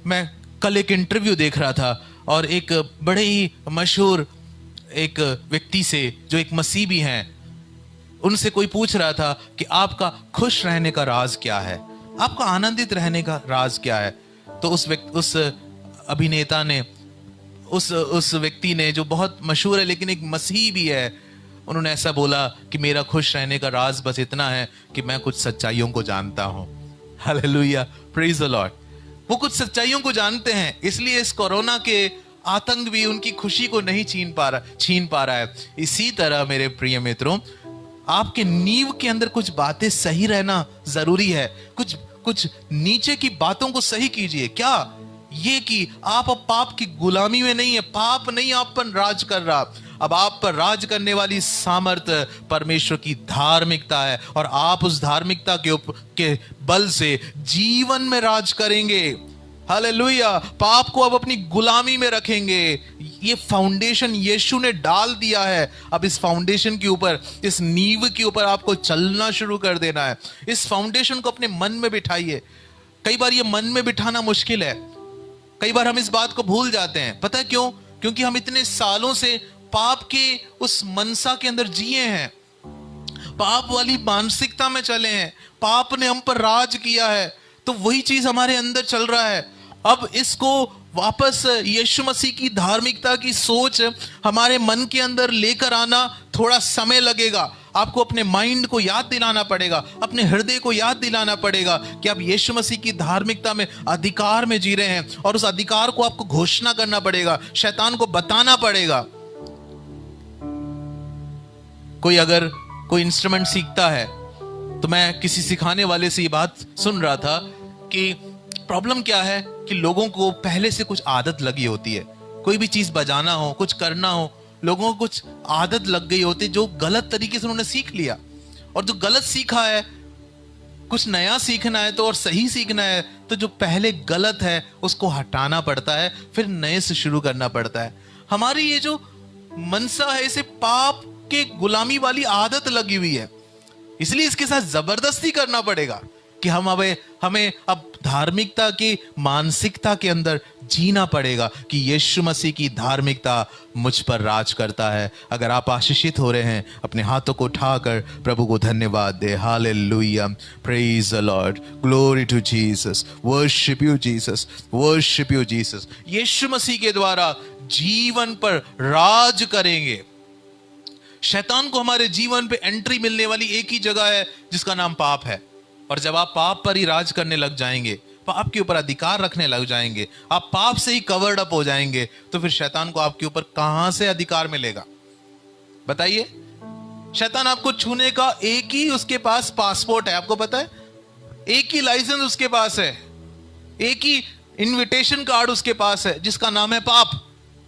A: मैं कल एक इंटरव्यू देख रहा था और एक बड़े ही मशहूर एक व्यक्ति से जो एक मसीही हैं, उनसे कोई पूछ रहा था कि आपका खुश रहने का राज क्या है, आपका आनंदित रहने का राज क्या है। तो उस अभिनेता ने, उस व्यक्ति ने, जो बहुत मशहूर है लेकिन एक मसीही भी है, उन्होंने ऐसा बोला कि मेरा खुश रहने का राज बस इतना है कि मैं कुछ सच्चाइयों को जानता हूं। Hallelujah, praise the Lord. वो कुछ सच्चाइयों को जानते हैं, इसलिए इस कोरोना के आतंक भी उनकी खुशी को नहीं छीन पा रहा है। इसी तरह मेरे प्रिय मित्रों, आपके नींव के अंदर कुछ बातें सही रहना जरूरी है। कुछ नीचे की बातों को सही कीजिए। क्या? ये कि आप अब पाप की गुलामी में नहीं है, पाप नहीं आप पर राज कर रहा, अब आप पर राज करने वाली सामर्थ्य परमेश्वर की धार्मिकता है और आप उस धार्मिकता के बल से जीवन में राज करेंगे। हालेलुया, पाप को अब अपनी गुलामी में रखेंगे। ये फाउंडेशन यीशु ने डाल दिया है। अब इस फाउंडेशन के ऊपर, इस नींव के ऊपर आपको चलना शुरू कर देना है। इस फाउंडेशन को अपने मन में बिठाइए। कई बार ये मन में बिठाना मुश्किल है, कई बार हम इस बात को भूल जाते हैं। पता है क्यों? क्योंकि हम इतने सालों से पाप के उस मनसा के अंदर जिए हैं, पाप वाली मानसिकता में चले हैं, पाप ने हम पर राज किया है, तो वही चीज हमारे अंदर चल रहा है। अब इसको वापस यीशु मसीह की धार्मिकता की सोच हमारे मन के अंदर लेकर आना थोड़ा समय लगेगा। आपको अपने माइंड को याद दिलाना पड़ेगा, अपने हृदय को याद दिलाना पड़ेगा कि आप यीशु मसीह की धार्मिकता में, अधिकार में जी रहे हैं, और उस अधिकार को आपको घोषणा करना पड़ेगा, शैतान को बताना पड़ेगा। अगर कोई इंस्ट्रूमेंट सीखता है, तो मैं किसी सिखाने वाले से ये बात सुन रहा था कि प्रॉब्लम क्या है कि लोगों को पहले से कुछ आदत लगी होती है। कोई भी चीज बजाना हो, कुछ करना हो, लोगों को कुछ आदत लग गई होती है जो गलत तरीके से उन्होंने सीख लिया। और जो गलत सीखा है, कुछ नया सीखना है तो, और सही सीखना है तो जो पहले गलत है उसको हटाना पड़ता है, फिर नए से शुरू करना पड़ता है। हमारी ये जो मनसा है, इसे पाप के गुलामी वाली आदत लगी हुई है, इसलिए इसके साथ जबरदस्ती करना पड़ेगा कि हमें अब धार्मिकता की मानसिकता के अंदर जीना पड़ेगा कि यीशु मसीह की धार्मिकता मुझ पर राज करता है। अगर आप आशीषित हो रहे हैं, अपने हाथों को उठाकर प्रभु को धन्यवाद दे। Hallelujah, praise the Lord, glory to Jesus, worship you Jesus, worship you Jesus. यीशु मसीह के द्वारा जीवन पर राज करेंगे। शैतान को हमारे जीवन पे एंट्री मिलने वाली एक ही जगह है जिसका नाम पाप है। और जब आप पाप पर ही राज करने लग जाएंगे, पाप के ऊपर अधिकार रखने लग जाएंगे, आप पाप से ही कवर्ड अप हो जाएंगे, तो फिर शैतान को आपके ऊपर कहां से अधिकार मिलेगा? बताइए। शैतान आपको छूने का एक ही उसके पास पासपोर्ट है, आपको पता है? एक ही लाइसेंस उसके पास है, एक ही इनविटेशन कार्ड उसके पास है, जिसका नाम है पाप।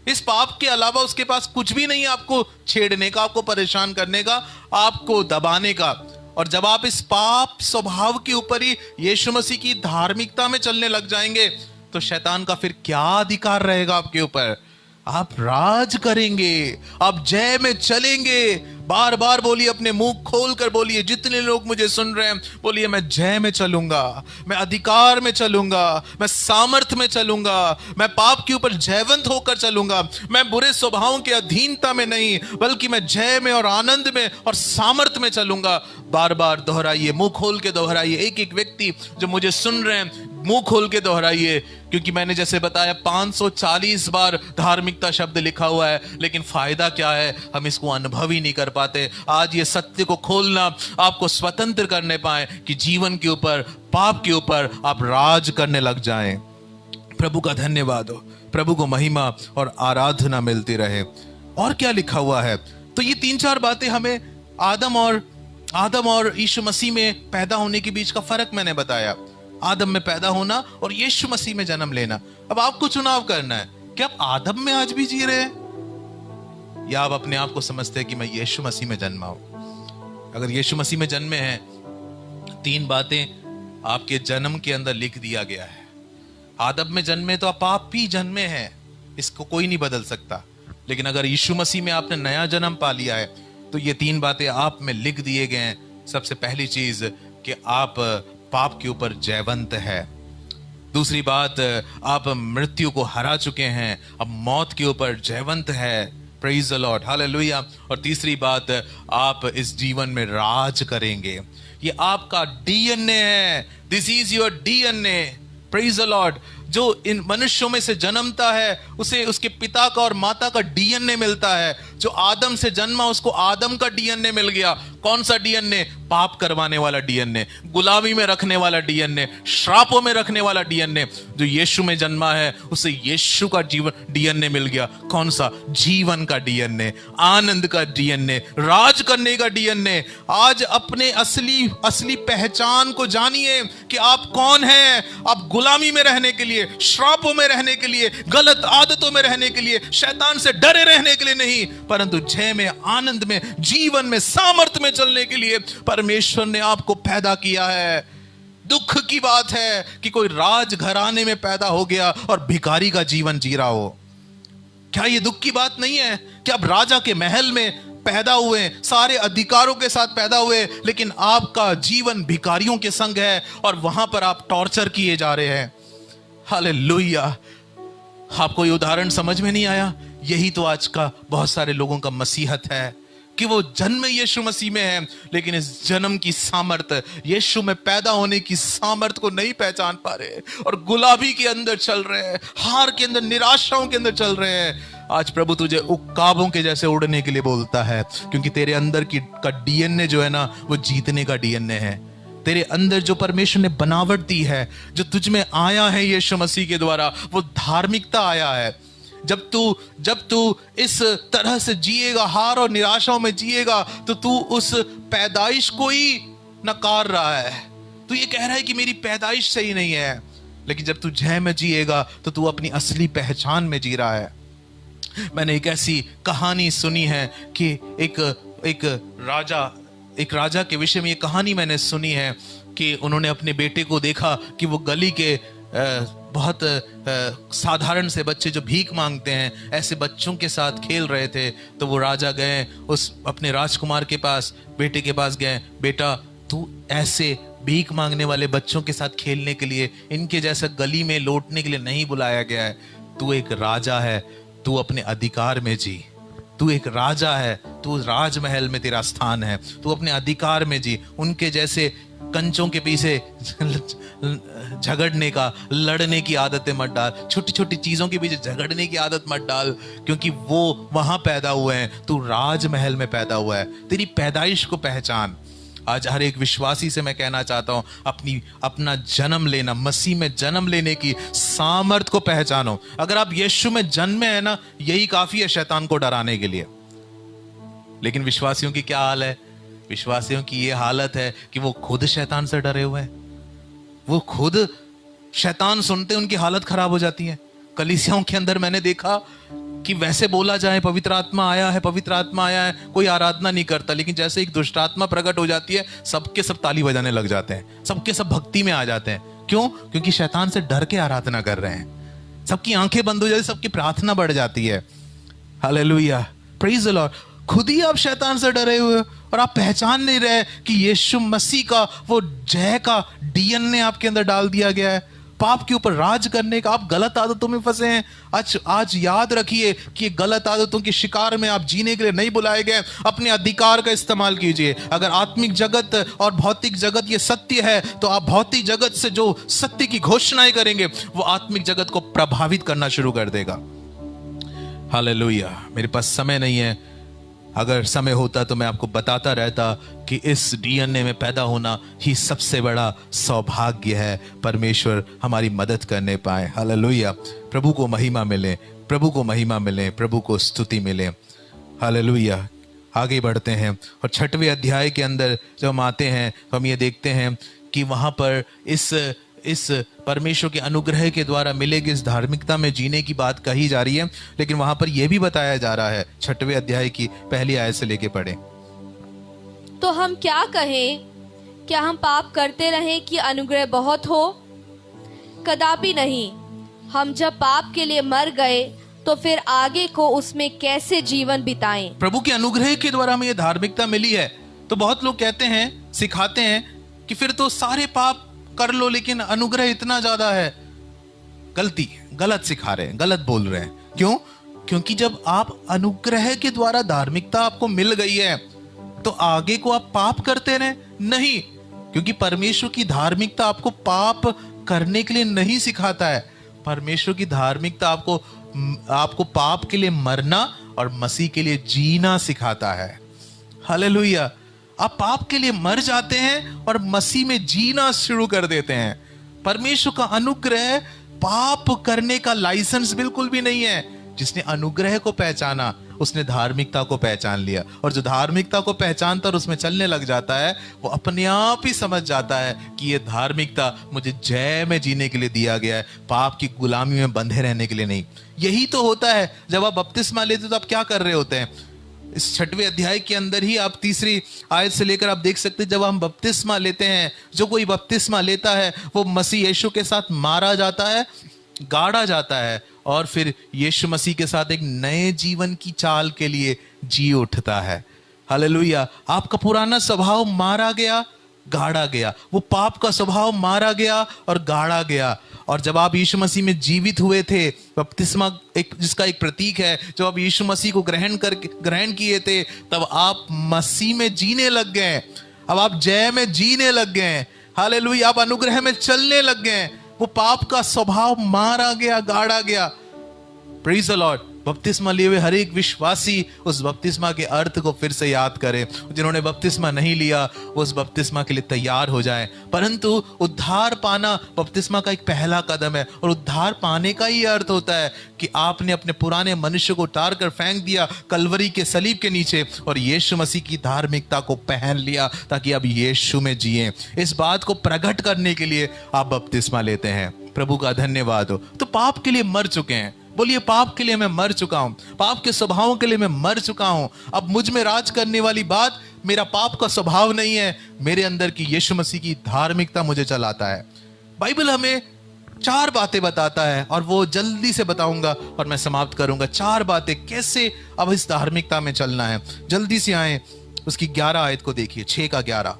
A: इस पाप के अलावा उसके पास कुछ भी नहीं है आपको छेड़ने का, आपको परेशान करने का, आपको दबाने का। और जब आप इस पाप स्वभाव के ऊपर ही यीशु मसीह की धार्मिकता में चलने लग जाएंगे, तो शैतान का फिर क्या अधिकार रहेगा आपके ऊपर? आप राज करेंगे, आप जय में चलेंगे। बार बार बोलिए, अपने मुंह खोल कर बोलिए, जितने लोग मुझे सुन रहे हैं बोलिए, मैं जय में चलूंगा, मैं अधिकार में चलूंगा, मैं सामर्थ में चलूंगा, मैं पाप के ऊपर जयवंत होकर चलूंगा, मैं बुरे स्वभावों की अधीनता में नहीं बल्कि मैं जय में और आनंद में और सामर्थ में चलूंगा। बार बार दोहराइए, मुंह खोल के दोहराइए। एक एक व्यक्ति जो मुझे सुन रहे हैं मुंह खोल के दोहराइए, क्योंकि मैंने जैसे बताया 540 बार धार्मिकता शब्द लिखा हुआ है, लेकिन फायदा क्या है? हम इसको अनुभव ही नहीं कर पाते। आज ये सत्य को खोलना आपको स्वतंत्र करने पाए कि जीवन के ऊपर, पाप के ऊपर आप राज करने लग जाएं। प्रभु का धन्यवाद हो, प्रभु को महिमा और आराधना मिलती रहे। और क्या लिखा हुआ है? तो ये 3-4 बातें हमें आदम और यीशु मसीह में पैदा होने के बीच का फर्क मैंने बताया। आदम में पैदा होना और यीशु मसीह में जन्म लेना। अब आपको चुनाव करना है कि आप आदम में आज भी जी रहे हैं या आप अपने आप को समझते हैं कि मैं यीशु मसीह में जन्मा हूं। अगर यीशु मसीह में जन्मे हैं, 3 बातें आपके जन्म के अंदर लिख दिया गया है। आदम में जन्मे तो आप ही जन्मे हैं, इसको कोई नहीं बदल सकता। लेकिन अगर यीशु मसीह में आपने नया जन्म पा लिया है तो ये 3 बातें आप में लिख दिए गए हैं। सबसे पहली चीज कि आप पाप के ऊपर जयवंत है। दूसरी बात, आप मृत्यु को हरा चुके हैं, अब मौत के ऊपर जयवंत है। Praise the Lord, hallelujah. और तीसरी बात, आप इस जीवन में राज करेंगे। ये आपका डीएनए है। This is your DNA. Praise the Lord. जो इन मनुष्यों में से जन्मता है उसे उसके पिता का और माता का डीएनए मिलता है। जो आदम से जन्मा उसको आदम का डीएनए मिल गया। कौन सा डीएनए? पाप करवाने वाला डीएनए, गुलामी में रखने वाला डीएनए, श्रापों में रखने वाला डीएनए। जो यीशु में जन्मा है उसे यीशु का जीवन डीएनए मिल गया। कौन सा? जीवन का डीएनए, आनंद का डीएनए, राज करने का डीएनए। आज अपने असली पहचान को जानिए कि आप कौन हैं। आप गुलामी में रहने के लिए, श्रापों में रहने के लिए, गलत आदतों में रहने के लिए, शैतान से डरे रहने के लिए नहीं, परंतु जय में, आनंद में, जीवन में, सामर्थ्य में चलने के लिए परमेश्वर ने आपको पैदा किया है। दुख की बात है कि कोई राज घराने में पैदा हो गया और भिखारी का जीवन जी रहा हो। क्या ये दुख की बात नहीं है कि आप राजा के महल में पैदा हुए, सारे अधिकारों के साथ पैदा हुए, लेकिन आपका जीवन भिखारियों के संग है और वहां पर आप टॉर्चर किए जा रहे हैं। हालेलुया। आपको ये उदाहरण समझ में नहीं आया? यही तो आज का बहुत सारे लोगों का मसीहत है कि वो जन्म यीशु मसीह में है, लेकिन इस जन्म की सामर्थ, यीशु में पैदा होने की सामर्थ को नहीं पहचान पा रहे और गुलाबी के अंदर चल रहे हैं, हार के अंदर, निराशाओं के अंदर चल रहे हैं। आज प्रभु तुझे उक्काबों के जैसे उड़ने के लिए बोलता है, क्योंकि तेरे अंदर का डीएनए जो है ना, वो जीतने का डीएनए है। तेरे अंदर जो परमेश्वर ने बनावट दी है, जो तुझ में आया है यीशु मसीह के द्वारा, वो धार्मिकता आया है। जब तू इस तरह से जिएगा, हार और निराशाओं में जिएगा, तो तू उस पैदाइश को ही नकार रहा है। तू ये कह रहा है कि मेरी पैदाइश सही नहीं है, लेकिन जब तू जय में जिएगा तो तू अपनी असली पहचान में जी रहा है। मैंने एक ऐसी कहानी सुनी है कि एक राजा के विषय में ये कहानी मैंने सुनी है कि उन्होंने अपने बेटे को देखा कि वो गली के बहुत साधारण से बच्चे जो भीख मांगते हैं, ऐसे बच्चों के साथ खेल रहे थे। तो वो राजा गए उस अपने राजकुमार के पास, बेटे के पास गए, बेटा तू ऐसे भीख मांगने वाले बच्चों के साथ खेलने के लिए, इनके जैसा गली में लौटने के लिए नहीं बुलाया गया है। तू एक राजा है, तू अपने अधिकार में जी। तू एक राजा है, तू राजमहल में तेरा स्थान है, तू अपने अधिकार में जी। उनके जैसे कंचों के पीछे झगड़ने का, लड़ने की आदतें मत डाल, छोटी छोटी चीजों के पीछे झगड़ने की आदत मत डाल, क्योंकि वो वहां पैदा हुए हैं, तू राजमहल में पैदा हुआ है। तेरी पैदाइश को पहचान। आज हर एक विश्वासी से मैं कहना चाहता हूं, अपना जन्म लेना, मसीह में जन्म लेने की सामर्थ को पहचानो। अगर आप यीशु में जन्मे हैं ना, यही काफी है शैतान को डराने के लिए। लेकिन विश्वासियों की क्या हाल है? विश्वासियों की ये हालत है कि वो खुद शैतान से डरे हुए हैं। वो खुद शैतान सुनते उनकी हालत खराब हो जाती है। कलीसियाओं के अंदर मैंने देखा कि वैसे बोला जाए पवित्र आत्मा आया है, पवित्र आत्मा आया है, कोई आराधना नहीं करता, लेकिन जैसे एक दुष्ट आत्मा प्रकट हो जाती है सबके सब ताली बजाने लग जाते हैं, सबके सब भक्ति में आ जाते हैं। क्यों? क्योंकि शैतान से डर के आराधना कर रहे हैं। सबकी आंखें बंद हो जाती, सबकी प्रार्थना बढ़ जाती है। Hallelujah, praise the Lord. खुद ही आप शैतान से डरे हुए हो और आप पहचान नहीं रहे कि यीशु मसीह का वो जय का डीएनए आपके अंदर डाल दिया गया है, पाप के ऊपर राज करने का। आप गलत आदतों में फंसे हैं। आज याद रखिए कि गलत आदतों के शिकार में आप जीने के लिए नहीं बुलाए गए। अपने अधिकार का इस्तेमाल कीजिए। अगर आत्मिक जगत और भौतिक जगत ये सत्य है, तो आप भौतिक जगत से जो सत्य की घोषणाएं करेंगे वो आत्मिक जगत को प्रभावित करना शुरू कर देगा। हालेलुया। मेरे पास समय नहीं है, अगर समय होता तो मैं आपको बताता रहता कि इस डीएनए में पैदा होना ही सबसे बड़ा सौभाग्य है। परमेश्वर हमारी मदद करने पाए। हालेलुया। प्रभु को महिमा मिले, प्रभु को महिमा मिले, प्रभु को स्तुति मिले। हालेलुया। आगे बढ़ते हैं और 6वें अध्याय के अंदर जब हम आते हैं तो हम ये देखते हैं कि वहां पर इस परमेश्वर के अनुग्रह के द्वारा मिलेगी इस धार्मिकता में जीने की बात कही जा रही है, लेकिन वहां पर यह भी बताया जा रहा है 6वें अध्याय की पहली आयत से लेके पढ़े।
B: तो हम क्या कहें? क्या हम पाप करते रहें कि अनुग्रह बहुत हो? कदापि नहीं। हम जब पाप के लिए मर गए तो फिर आगे को उसमें कैसे जीवन बिताएं? प्रभु
A: के अनुग्रह के द्वारा हमें यह धार्मिकता मिली है। तो बहुत लोग कहते हैं, सिखाते हैं कि फिर तो सारे पाप कर लो लेकिन अनुग्रह इतना ज्यादा है। गलती, गलत सिखा रहे हैं, गलत बोल रहे हैं। क्यों? क्योंकि जब आप अनुग्रह के द्वारा धार्मिकता आपको मिल गई है तो आगे को आप पाप करते रहे? नहीं, क्योंकि परमेश्वर की धार्मिकता आपको पाप करने के लिए नहीं सिखाता है। परमेश्वर की धार्मिकता आपको पाप के लिए मरना और मसीह के लिए जीना सिखाता है। हालेलुया। आप पाप के लिए मर जाते हैं और मसीह में जीना शुरू कर देते हैं। परमेश्वर का अनुग्रह पाप करने का लाइसेंस बिल्कुल भी नहीं है। जिसने अनुग्रह को पहचाना उसने धार्मिकता को पहचान लिया, और जो धार्मिकता को पहचानता और उसमें चलने लग जाता है वो अपने आप ही समझ जाता है कि ये धार्मिकता मुझे जय में जीने के लिए दिया गया है, पाप की गुलामी में बंधे रहने के लिए नहीं। यही तो होता है जब आप बपतिस्मा लेते हो तो आप क्या कर रहे होते हैं? इस 6वें अध्याय के अंदर ही आप 3री आयत से लेकर आप देख सकते हैं, जब हम बपतिस्मा लेते हैं, जो कोई बपतिस्मा लेता है वो मसीह यीशु के साथ मारा जाता है, गाड़ा जाता है और फिर यीशु मसीह के साथ एक नए जीवन की चाल के लिए जी उठता है। हालेलुया। आपका पुराना स्वभाव मारा गया, गाड़ा गया, वो पाप का स्वभाव मारा गया और गाड़ा गया। और जब आप यीशु मसीह में जीवित हुए थे, बपतिस्मा जिसका एक प्रतीक है, जब आप यीशु मसीह को ग्रहण किए थे तब आप मसीह में जीने लग गए। अब आप जय में जीने लग गए। हालेलुया। आप अनुग्रह में चलने लग गए। वो पाप का स्वभाव मारा गया, गाड़ा गया। Praise the Lord. बपतिस्मा लिए हुए हर एक विश्वासी उस बपतिस्मा के अर्थ को फिर से याद करें। जिन्होंने बपतिस्मा नहीं लिया वो उस बपतिस्मा के लिए तैयार हो जाएं। परंतु उद्धार पाना बपतिस्मा का एक पहला कदम है, और उद्धार पाने का ही अर्थ होता है कि आपने अपने पुराने मनुष्य को उतार कर फेंक दिया कलवरी के सलीब के नीचे और यीशु मसीह की धार्मिकता को पहन लिया, ताकि अब यीशु में जिए। इस बात को प्रकट करने के लिए आप बपतिस्मा लेते हैं। प्रभु का धन्यवाद हो। तो पाप के लिए मर चुके हैं। बोलिए, पाप के लिए मैं मर चुका हूं, पाप के स्वभावों के लिए मैं मर चुका हूं। अब मुझ में राज करने वाली बात मेरा पाप का स्वभाव नहीं है, मेरे अंदर की यीशु मसीह की धार्मिकता मुझे चलाता है। बाइबल हमें 4 बातें बताता है और वो जल्दी से बताऊंगा और मैं समाप्त करूंगा। 4 बातें कैसे अब इस धार्मिकता में चलना है। जल्दी से आए, उसकी 11 आयत को देखिए, 6 का 11।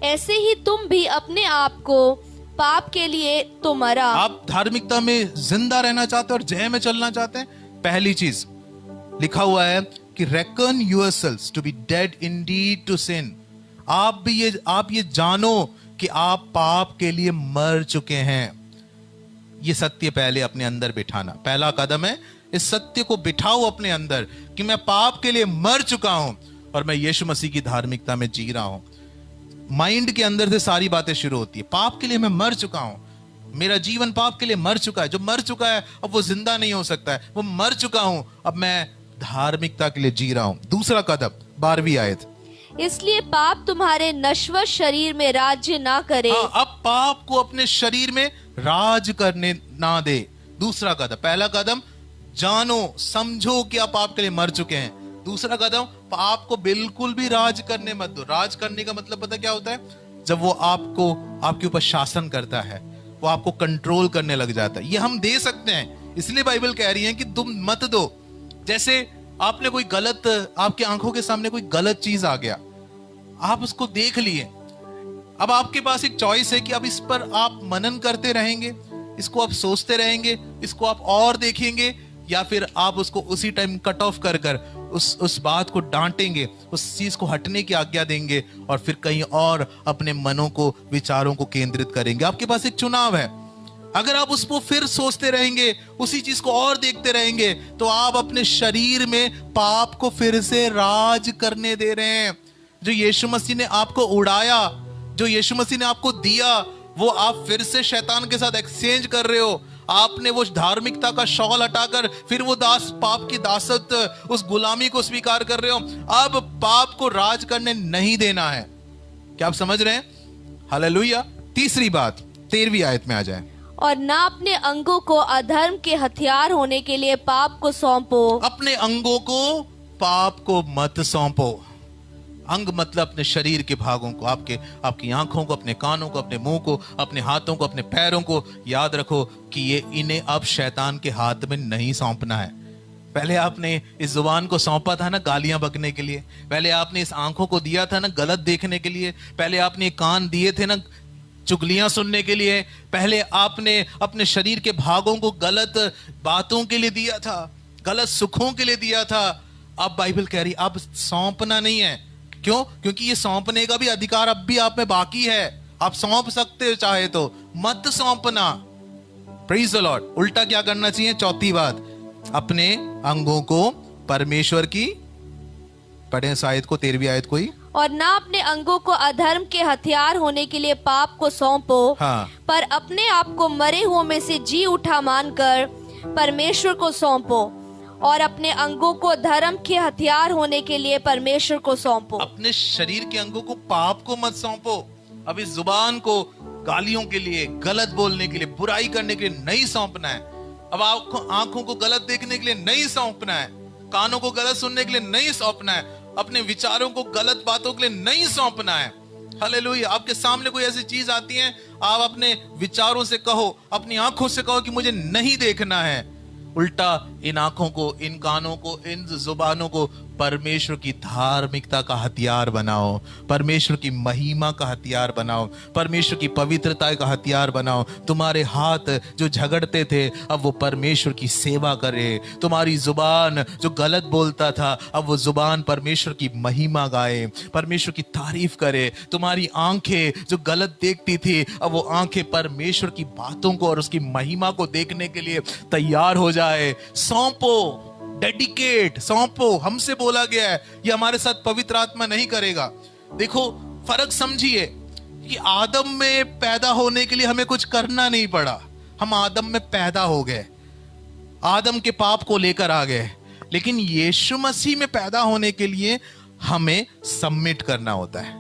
B: ऐसे ही तुम भी अपने आप को पाप के लिए तो मरा।
A: आप धार्मिकता में जिंदा रहना चाहते हैं और जय में चलना चाहते हैं। पहली चीज लिखा हुआ है कि reckon yourselves to be dead indeed to sin। आप ये जानो कि आप पाप के लिए मर चुके हैं। ये सत्य पहले अपने अंदर बिठाना पहला कदम है। इस सत्य को बिठाओ अपने अंदर कि मैं पाप के लिए मर चुका हूं और मैं यीशु मसीह की धार्मिकता में जी रहा हूं। माइंड के अंदर से सारी बातें शुरू होती है। पाप के लिए मैं मर चुका हूं, मेरा जीवन पाप के लिए मर चुका है। जो मर चुका है अब वो जिंदा नहीं हो सकता है, वो मर चुका हूं, अब मैं धार्मिकता के लिए जी रहा हूं। दूसरा कदम 12वीं आयत।
B: इसलिए पाप तुम्हारे नश्वर शरीर में राज्य ना करे।
A: अब पाप को अपने शरीर में राज करने ना दे। दूसरा कदम, पहला कदम जानो समझो कि आप पाप के लिए मर चुके हैं। दूसरा कदम, पाप को बिल्कुल भी राज करने मत दो। राज करने का मतलब पता क्या होता है? जब वो आपको आपके ऊपर शासन करता है, वो आपको कंट्रोल करने लग जाता है। ये हम दे सकते हैं, इसलिए बाइबल कह रही है कि तुम मत दो। जैसे आपने कोई गलत, आपकी आंखों के सामने कोई गलत चीज आ गया, आप उसको देख लिए, अब आपके पास एक चॉइस है कि अब इस पर आप मनन करते रहेंगे, इसको आप सोचते रहेंगे, इसको आप और देखेंगे, या फिर आप उसको उसी टाइम कट ऑफ कर कर उस बात को डांटेंगे, उस चीज को हटने की आज्ञा देंगे और फिर कहीं और अपने मनों को, विचारों को केंद्रित करेंगे। आपके पास एक चुनाव है। अगर आप उसको फिर सोचते रहेंगे, उसी चीज को और देखते रहेंगे, तो आप अपने शरीर में पाप को फिर से राज करने दे रहे हैं। जो यीशु मसीह ने आपको उड़ाया, जो यीशु मसीह ने आपको दिया, वो आप फिर से शैतान के साथ एक्सचेंज कर रहे हो। आपने वो धार्मिकता का शॉल हटाकर फिर वो पाप की दासत, उस गुलामी को स्वीकार कर रहे हो। अब पाप को राज करने नहीं देना है। क्या आप समझ रहे हैं? हालेलुया। तीसरी बात 13वीं आयत में आ जाए।
B: और ना अपने अंगों को अधर्म के हथियार होने के लिए पाप को सौंपो।
A: अपने अंगों को पाप को मत सौंपो। अंग मतलब अपने शरीर के भागों को, आपकी आंखों को, अपने कानों को, अपने मुंह को, अपने हाथों को, अपने पैरों को। याद रखो कि ये इन्हें अब शैतान के हाथ में नहीं सौंपना है। पहले आपने इस जुबान को सौंपा था ना गालियां बकने के लिए, पहले आपने इस आंखों को दिया था ना गलत देखने के लिए, पहले आपने कान दिए थे ना चुगलियां सुनने के लिए, पहले आपने अपने शरीर के भागों को गलत बातों के लिए दिया था, गलत सुखों के लिए दिया था। अब बाइबल कह रही अब सौंपना नहीं है। क्यों? क्योंकि ये सौंपने का भी अधिकार अब भी आप में बाकी है। आप सौंप सकते हो चाहे तो, मत सौंपना। Praise the Lord. उल्टा क्या करना चाहिए? चौथी बात, अपने अंगों को परमेश्वर की, पढ़े इस आयत को, 13वीं आयत को ही।
B: और ना अपने अंगों को अधर्म के हथियार होने के लिए पाप को सौंपो,
A: हाँ।
B: पर अपने आप को मरे हुओं में से जी उठा मानकर परमेश्वर को सौंपो। और अपने अंगों को धर्म के हथियार होने के लिए परमेश्वर को सौंपो।
A: अपने शरीर के अंगों को पाप को मत सौंपो। अब इस जुबान को गालियों के लिए, गलत बोलने के लिए, बुराई करने के लिए नहीं सौंपना है। अब आंखों को गलत देखने के लिए नहीं सौंपना है, कानों को गलत सुनने के लिए नहीं सौंपना है, अपने विचारों को गलत बातों के लिए नहीं सौंपना है। हालेलुया। आपके सामने कोई ऐसी चीज आती है, आप अपने विचारों से कहो, अपनी आंखों से कहो कि मुझे नहीं देखना है। उल्टा इन आंखों को, इन कानों को, इन जुबानों को परमेश्वर की धार्मिकता का हथियार बनाओ, परमेश्वर की महिमा का हथियार बनाओ, परमेश्वर की पवित्रता का हथियार बनाओ। तुम्हारे हाथ जो झगड़ते थे अब वो परमेश्वर की सेवा करे। तुम्हारी जुबान जो गलत बोलता था अब वो जुबान परमेश्वर की महिमा गाए, परमेश्वर की तारीफ करे। तुम्हारी आंखें जो गलत देखती थी अब वो आंखें परमेश्वर की बातों को और उसकी महिमा को देखने के लिए तैयार हो जाए। सौंपो, डेडिकेट, सौंपो। हमसे बोला गया है, ये हमारे साथ पवित्र आत्मा नहीं करेगा। देखो फर्क समझिए कि आदम में पैदा होने के लिए हमें कुछ करना नहीं पड़ा। हम आदम में पैदा हो गए, आदम के पाप को लेकर आ गए। लेकिन यीशु मसीह में पैदा होने के लिए हमें सबमिट करना होता है।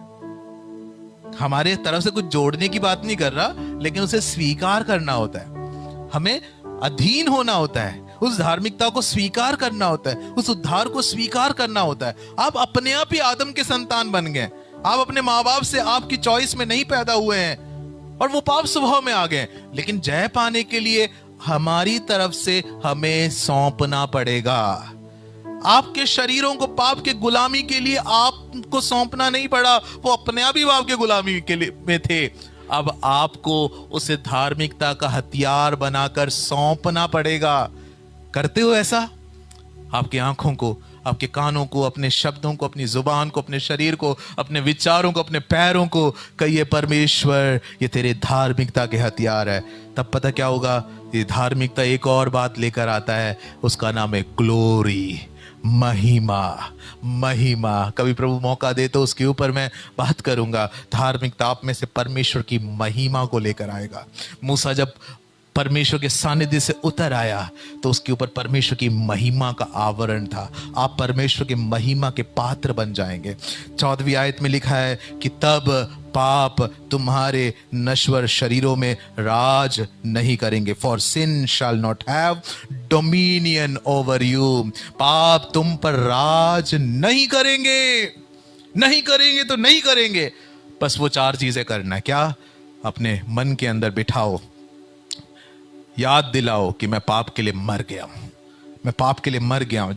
A: हमारे तरफ से कुछ जोड़ने की बात नहीं कर रहा, लेकिन उसे स्वीकार करना होता है। हमें अधीन होना होता है, उस धार्मिकता को स्वीकार करना होता है, उस उद्धार को स्वीकार करना होता है। आप अपने आप ही आदम के संतान बन गए। आप अपने माँ बाप से आपकी चॉइस में नहीं पैदा हुए हैं और वो पाप स्वभाव में आ गए। लेकिन जय पाने के लिए हमारी तरफ से हमें सौंपना पड़ेगा। आपके शरीरों को पाप के गुलामी के लिए आपको सौंपना नहीं पड़ा, वो अपने आप ही पाप के गुलामी के लिए में थे। अब आपको उसे धार्मिकता का हथियार बनाकर सौंपना पड़ेगा। करते हो ऐसा? आपकी आंखों को, आपके कानों को, अपने शब्दों को, अपनी जुबान को, अपने शरीर को, अपने विचारों को, अपने पैरों को कहिए परमेश्वर ये तेरे धार्मिकता के हथियार है। तब पता क्या होगा? ये धार्मिकता एक और बात लेकर आता है, उसका नाम है ग्लोरी, महिमा। महिमा कभी प्रभु मौका दे तो उसके ऊपर मैं बात करूंगा। धार्मिकता आप में से परमेश्वर की महिमा को लेकर आएगा। मूसा जब परमेश्वर के सानिध्य से उतर आया तो उसके ऊपर परमेश्वर की महिमा का आवरण था। आप परमेश्वर के महिमा के पात्र बन जाएंगे। 14वीं आयत में लिखा है कि तब पाप तुम्हारे नश्वर शरीरों में राज नहीं करेंगे। For sin shall not have dominion over you. पाप तुम पर राज नहीं करेंगे, नहीं करेंगे तो नहीं करेंगे। बस वो 4 चीजें करना है। क्या? अपने मन के अंदर बिठाओ, याद दिलाओ कि मैं पाप के लिए मर गया हूं, मैं पाप के लिए मर गया हूं।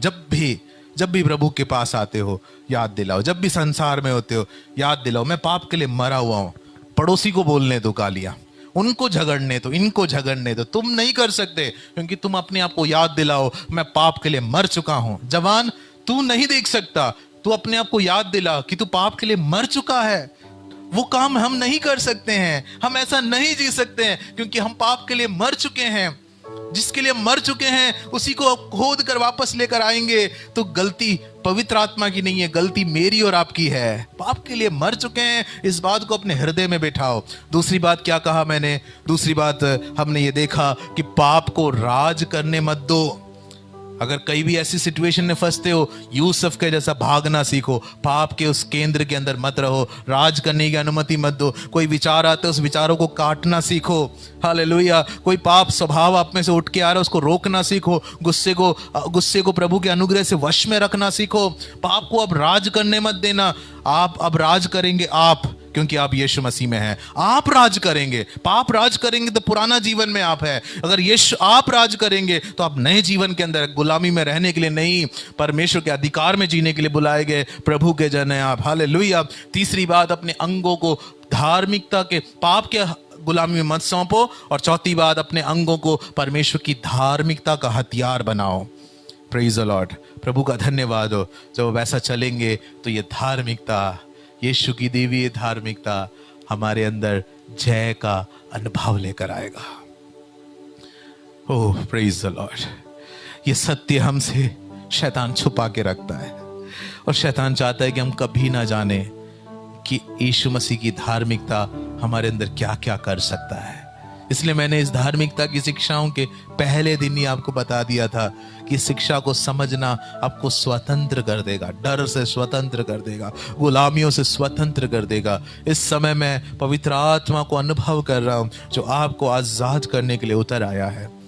A: जब भी प्रभु के पास आते हो याद दिलाओ, जब भी संसार में होते हो याद दिलाओ, मैं पाप के लिए मरा हुआ हूं। पड़ोसी को बोलने दो गालियां, उनको झगड़ने दो, इनको झगड़ने दो। तुम नहीं कर सकते, क्योंकि तुम अपने आप को याद दिलाओ मैं पाप के लिए मर चुका हूं। जवान, तू नहीं देख सकता, तू अपने आप को याद दिला कि तू पाप के लिए मर चुका है। वो काम हम नहीं कर सकते हैं, हम ऐसा नहीं जी सकते हैं, क्योंकि हम पाप के लिए मर चुके हैं। जिसके लिए मर चुके हैं उसी को खोद कर वापस लेकर आएंगे। तो गलती पवित्र आत्मा की नहीं है, गलती मेरी और आपकी है। पाप के लिए मर चुके हैं, इस बात को अपने हृदय में बैठाओ। दूसरी बात क्या कहा मैंने? दूसरी बात हमने ये देखा कि पाप को राज करने मत दो। अगर कहीं भी ऐसी सिचुएशन में फंसते हो, यूसुफ के जैसा भागना सीखो। पाप के उस केंद्र के अंदर मत रहो, राज करने की अनुमति मत दो। कोई विचार आते हैं, उस विचारों को काटना सीखो। हालेलुया। कोई पाप स्वभाव आप में से उठ के आ रहा है, उसको रोकना सीखो। गुस्से को प्रभु के अनुग्रह से वश में रखना सीखो। पाप को अब राज करने मत देना। आप अब राज करेंगे आप, क्योंकि आप यीशु मसीह में हैं। आप राज करेंगे। पाप राज करेंगे तो पुराना जीवन में आप है। अगर यीशु आप राज करेंगे तो आप नए जीवन के अंदर, गुलामी में रहने के लिए नहीं, परमेश्वर के अधिकार में जीने के लिए बुलाए गए प्रभु के जन हैं आप। हालेलुया। तीसरी बात, अपने अंगों को धार्मिकता के, पाप के गुलामी में मत सौंपो। और चौथी बात, अपने अंगों को परमेश्वर की धार्मिकता का हथियार बनाओ। Praise the Lord. प्रभु का धन्यवाद हो। जब वैसा चलेंगे तो ये धार्मिकता, यीशु की दी हुई धार्मिकता हमारे अंदर जय का अनुभव लेकर आएगा। ओह प्रेज द लॉर्ड। ये सत्य हमसे शैतान छुपा के रखता है, और शैतान चाहता है कि हम कभी ना जाने कि यीशु मसीह की धार्मिकता हमारे अंदर क्या क्या कर सकता है। इसलिए मैंने इस धार्मिकता की शिक्षाओं के पहले दिन ही आपको बता दिया था कि शिक्षा को समझना आपको स्वतंत्र कर देगा, डर से स्वतंत्र कर देगा, गुलामियों से स्वतंत्र कर देगा। इस समय मैं पवित्र आत्मा को अनुभव कर रहा हूं, जो आपको आजाद करने के लिए उतर आया है।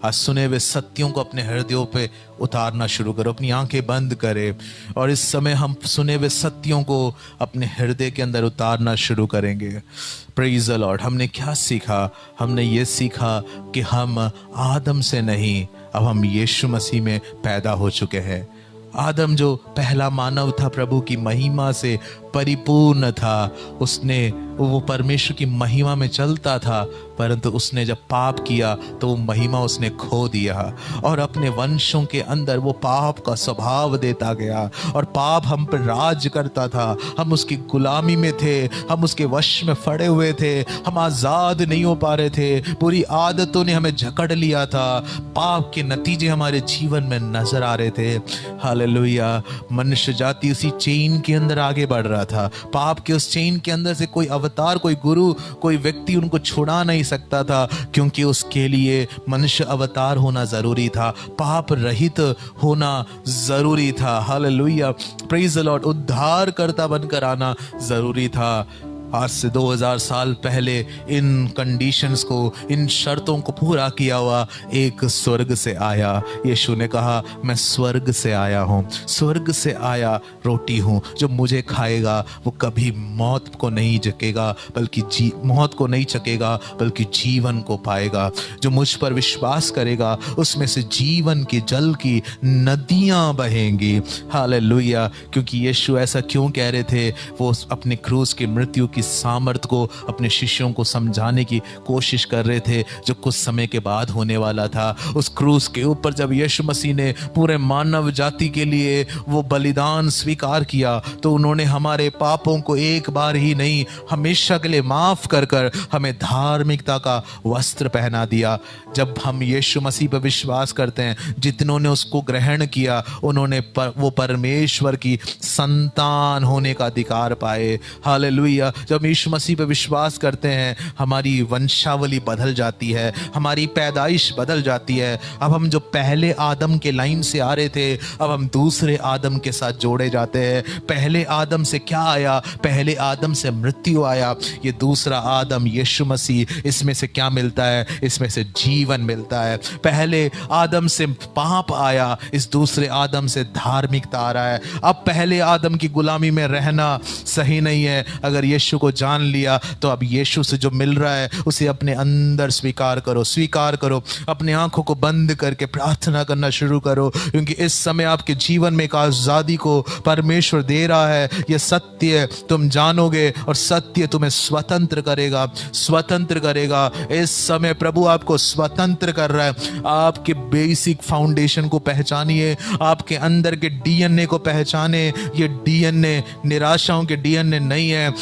A: आज सुने हुए सत्यों को अपने हृदयों पे उतारना शुरू करो। अपनी आंखें बंद करें, और इस समय हम सुने हुए सत्यों को अपने हृदय के अंदर उतारना शुरू करेंगे। Praise the Lord. हमने क्या सीखा? हमने ये सीखा कि हम आदम से नहीं, अब हम यीशु मसीह में पैदा हो चुके हैं। आदम जो पहला मानव था, प्रभु की महिमा से परिपूर्ण था, वो परमेश्वर की महिमा में चलता था, परंतु उसने जब पाप किया तो वो महिमा उसने खो दिया, और अपने वंशों के अंदर वो पाप का स्वभाव देता गया, और पाप हम पर राज करता था। हम उसकी गुलामी में थे, हम उसके वश में फड़े हुए थे, हम आजाद नहीं हो पा रहे थे। पूरी आदतों ने हमें जकड़ लिया था। पाप के नतीजे हमारे जीवन में नजर आ रहे थे। हालेलुया। मनुष्य जाति उसी चेन के अंदर आगे बढ़ रहा था। पाप के उस चेन के अंदर से कोई अवतार, कोई गुरु, कोई व्यक्ति उनको छुड़ा नहीं सकता था, क्योंकि उसके लिए मनुष्य अवतार होना जरूरी था, पाप रहित होना जरूरी था। हालेलुया। Praise the Lord. उद्धारकर्ता बनकर आना जरूरी था। आज से 2000 साल पहले इन कंडीशंस को, इन शर्तों को पूरा किया हुआ एक स्वर्ग से आया। यीशु ने कहा, मैं स्वर्ग से आया हूँ, स्वर्ग से आया रोटी हूँ। जो मुझे खाएगा वो कभी मौत को नहीं चखेगा, बल्कि मौत को नहीं चखेगा, बल्कि जीवन को पाएगा। जो मुझ पर विश्वास करेगा उसमें से जीवन के जल की नदियाँ बहेंगी। हालेलुया। क्योंकि यीशु ऐसा क्यों कह रहे थे? वो अपने क्रूस की मृत्यु की सामर्थ को अपने शिष्यों को समझाने की कोशिश कर रहे थे, जो कुछ समय के बाद होने वाला था। उस क्रूस के ऊपर जब यीशु मसीह ने पूरे मानव जाति के लिए वो बलिदान स्वीकार किया, तो उन्होंने हमारे पापों को एक बार ही नहीं, हमेशा के लिए माफ कर कर हमें धार्मिकता का वस्त्र पहना दिया। जब हम यीशु मसीह पर विश्वास करते हैं, जितनों ने उसको ग्रहण किया, उन्होंने वो परमेश्वर की संतान होने का अधिकार पाए। हालेलुया। जब यीशु मसीह पे विश्वास करते हैं, हमारी वंशावली बदल जाती है, हमारी पैदाइश बदल जाती है। अब हम जो पहले आदम के लाइन से आ रहे थे, अब हम दूसरे आदम के साथ जोड़े जाते हैं। पहले आदम से क्या आया? पहले आदम से मृत्यु आया। ये दूसरा आदम यीशु मसीह, इसमें से क्या मिलता है? इसमें से जीवन मिलता है। पहले आदम से पाप आया, इस दूसरे आदम से धार्मिकता आ रहा है। अब पहले आदम की गुलामी में रहना सही नहीं है। अगर यीशु को जान लिया तो अब यीशु से जो मिल रहा है उसे अपने अंदर स्वीकार करो, स्वीकार करो। अपने आंखों को बंद करके प्रार्थना करना शुरू करो, क्योंकि इस समय आपके जीवन में एक आजादी को परमेश्वर दे रहा है। यह सत्य तुम जानोगे और सत्य तुम्हें स्वतंत्र करेगा, स्वतंत्र करेगा। इस समय प्रभु आपको स्वतंत्र कर रहा है। आपके बेसिक फाउंडेशन को पहचानिए, आपके अंदर के डीएनए को पहचाने। ये डीएनए निराशाओं के डीएनए नहीं है,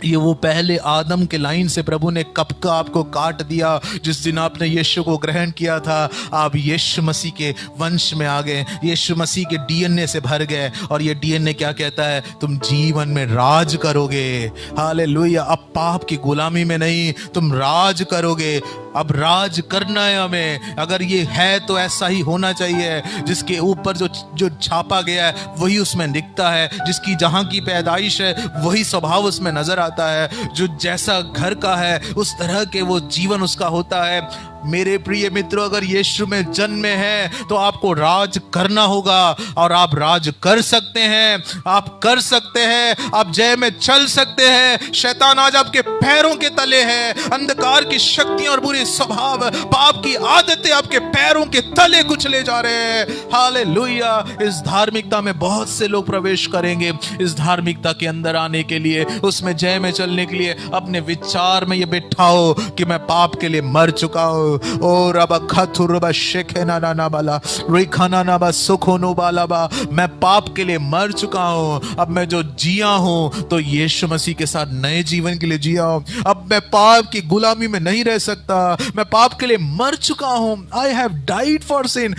A: ये वो पहले आदम के लाइन से प्रभु ने कब का आपको काट दिया। जिस दिन आपने यीशु को ग्रहण किया था, आप यीशु मसीह के वंश में आ गए, यीशु मसीह के डीएनए से भर गए। और ये डीएनए क्या कहता है? तुम जीवन में राज करोगे। हालेलुया। अब पाप की गुलामी में नहीं, तुम राज करोगे। अब राज करना है हमें। अगर ये है तो ऐसा ही होना चाहिए। जिसके ऊपर जो छापा गया है वही उसमें दिखता है। जिसकी जहाँ की पैदाइश है वही स्वभाव उसमें नजर आता है। जो जैसा घर का है उस तरह के वो जीवन उसका होता है। मेरे प्रिय मित्रों, अगर यीशु में जन्म है तो आपको राज करना होगा, और आप राज कर सकते हैं। आप कर सकते हैं, आप जय में चल सकते हैं। शैतान आज आपके पैरों के तले है। अंधकार की शक्तियां और बुरे स्वभाव, पाप की आदतें आपके पैरों के तले कुचले जा रहे हैं। हालेलुया। इस धार्मिकता में बहुत से लोग प्रवेश करेंगे। इस धार्मिकता के अंदर आने के लिए, उसमें जय में चलने के लिए अपने विचार में ये बिठाओ कि मैं पाप के लिए मर चुका हूं। ओ रबा खतुरबा शेखना ना बाला रेखाना ना बा सुखोनो बाला बा, मैं पाप के लिए मर चुका हूं। अब मैं जो जिया हूं तो यीशु मसीह के साथ नए जीवन के लिए जिया हूं। अब मैं पाप की गुलामी में नहीं रह सकता। मैं पाप के लिए मर चुका हूं। I have died for sin.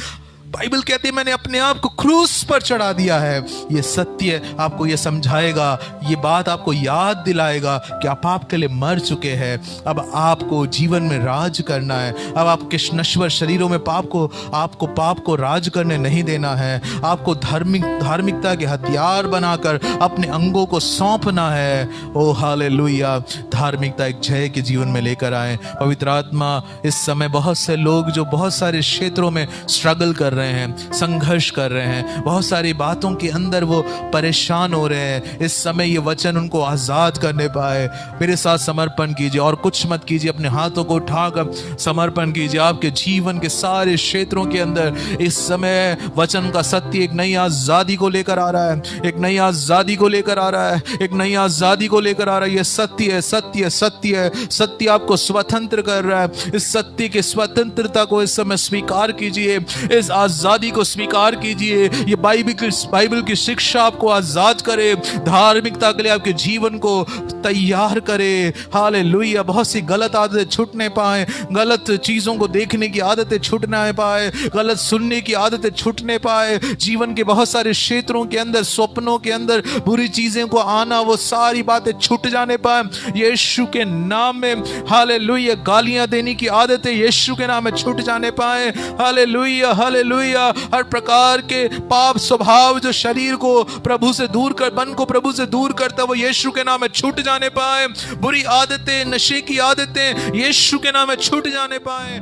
A: Bible कहती है मैंने अपने आप को क्रूस पर चढ़ा दिया है। ये सत्य आपको ये समझाएगा, ये बात आपको याद दिलाएगा कि आप पाप के लिए मर चुके हैं। अब आपको जीवन में राज करना है। अब आपके नश्वर शरीरों में आपको पाप को राज करने नहीं देना है। आपको धार्मिकता के हथियार बनाकर अपने अंगों को सौंपना है। ओ हालेलुया। धार्मिकता एक जय के जीवन में लेकर आए। पवित्र आत्मा इस समय बहुत से लोग जो बहुत सारे क्षेत्रों में स्ट्रगल कर रहे हैं, संघर्ष कर रहे हैं, बहुत सारी बातों के अंदर वो परेशान हो रहे हैं, इस समय ये वचन उनको आजाद करने पाए। मेरे साथ समर्पण कीजिए और कुछ मत कीजिए, अपने हाथों को उठाकर समर्पण कीजिए। आपके जीवन के सारे क्षेत्रों के अंदर इस समय वचन का सत्य एक नई आजादी को लेकर आ रहा है, एक नई आजादी को लेकर आ रहा है, एक नई आजादी को लेकर आ रहा है। ये सत्य है, सत्य है, सत्य है। सत्य आपको स्वतंत्र कर रहा है। इस सत्य की स्वतंत्रता को इस समय स्वीकार कीजिए, इस आजादी को स्वीकार कीजिए। ये बाइबल की शिक्षा आपको आजाद करे, धार्मिकता के लिए आपके जीवन को तैयार करे। हालेलुया। बहुत सी गलत आदतें छूटने पाए, गलत चीजों को देखने की आदतें छूटने पाए, गलत सुनने की आदतें छूटने पाए। जीवन के बहुत सारे क्षेत्रों के अंदर, स्वप्नों के अंदर बुरी चीजें को आना, वो सारी बातें छूट जाने पाए यीशु के नाम में। हालेलुया। गालियां देने की आदतें यीशु के नाम में छूट जाने पाए। Hallelujah, hallelujah. हर प्रकार के पाप स्वभाव जो शरीर को प्रभु से दूर कर, मन को प्रभु से दूर करता, वो यीशु के नाम में छूट जाने पाए। बुरी आदतें, नशे की आदतें यीशु के नाम में छूट जाने पाए।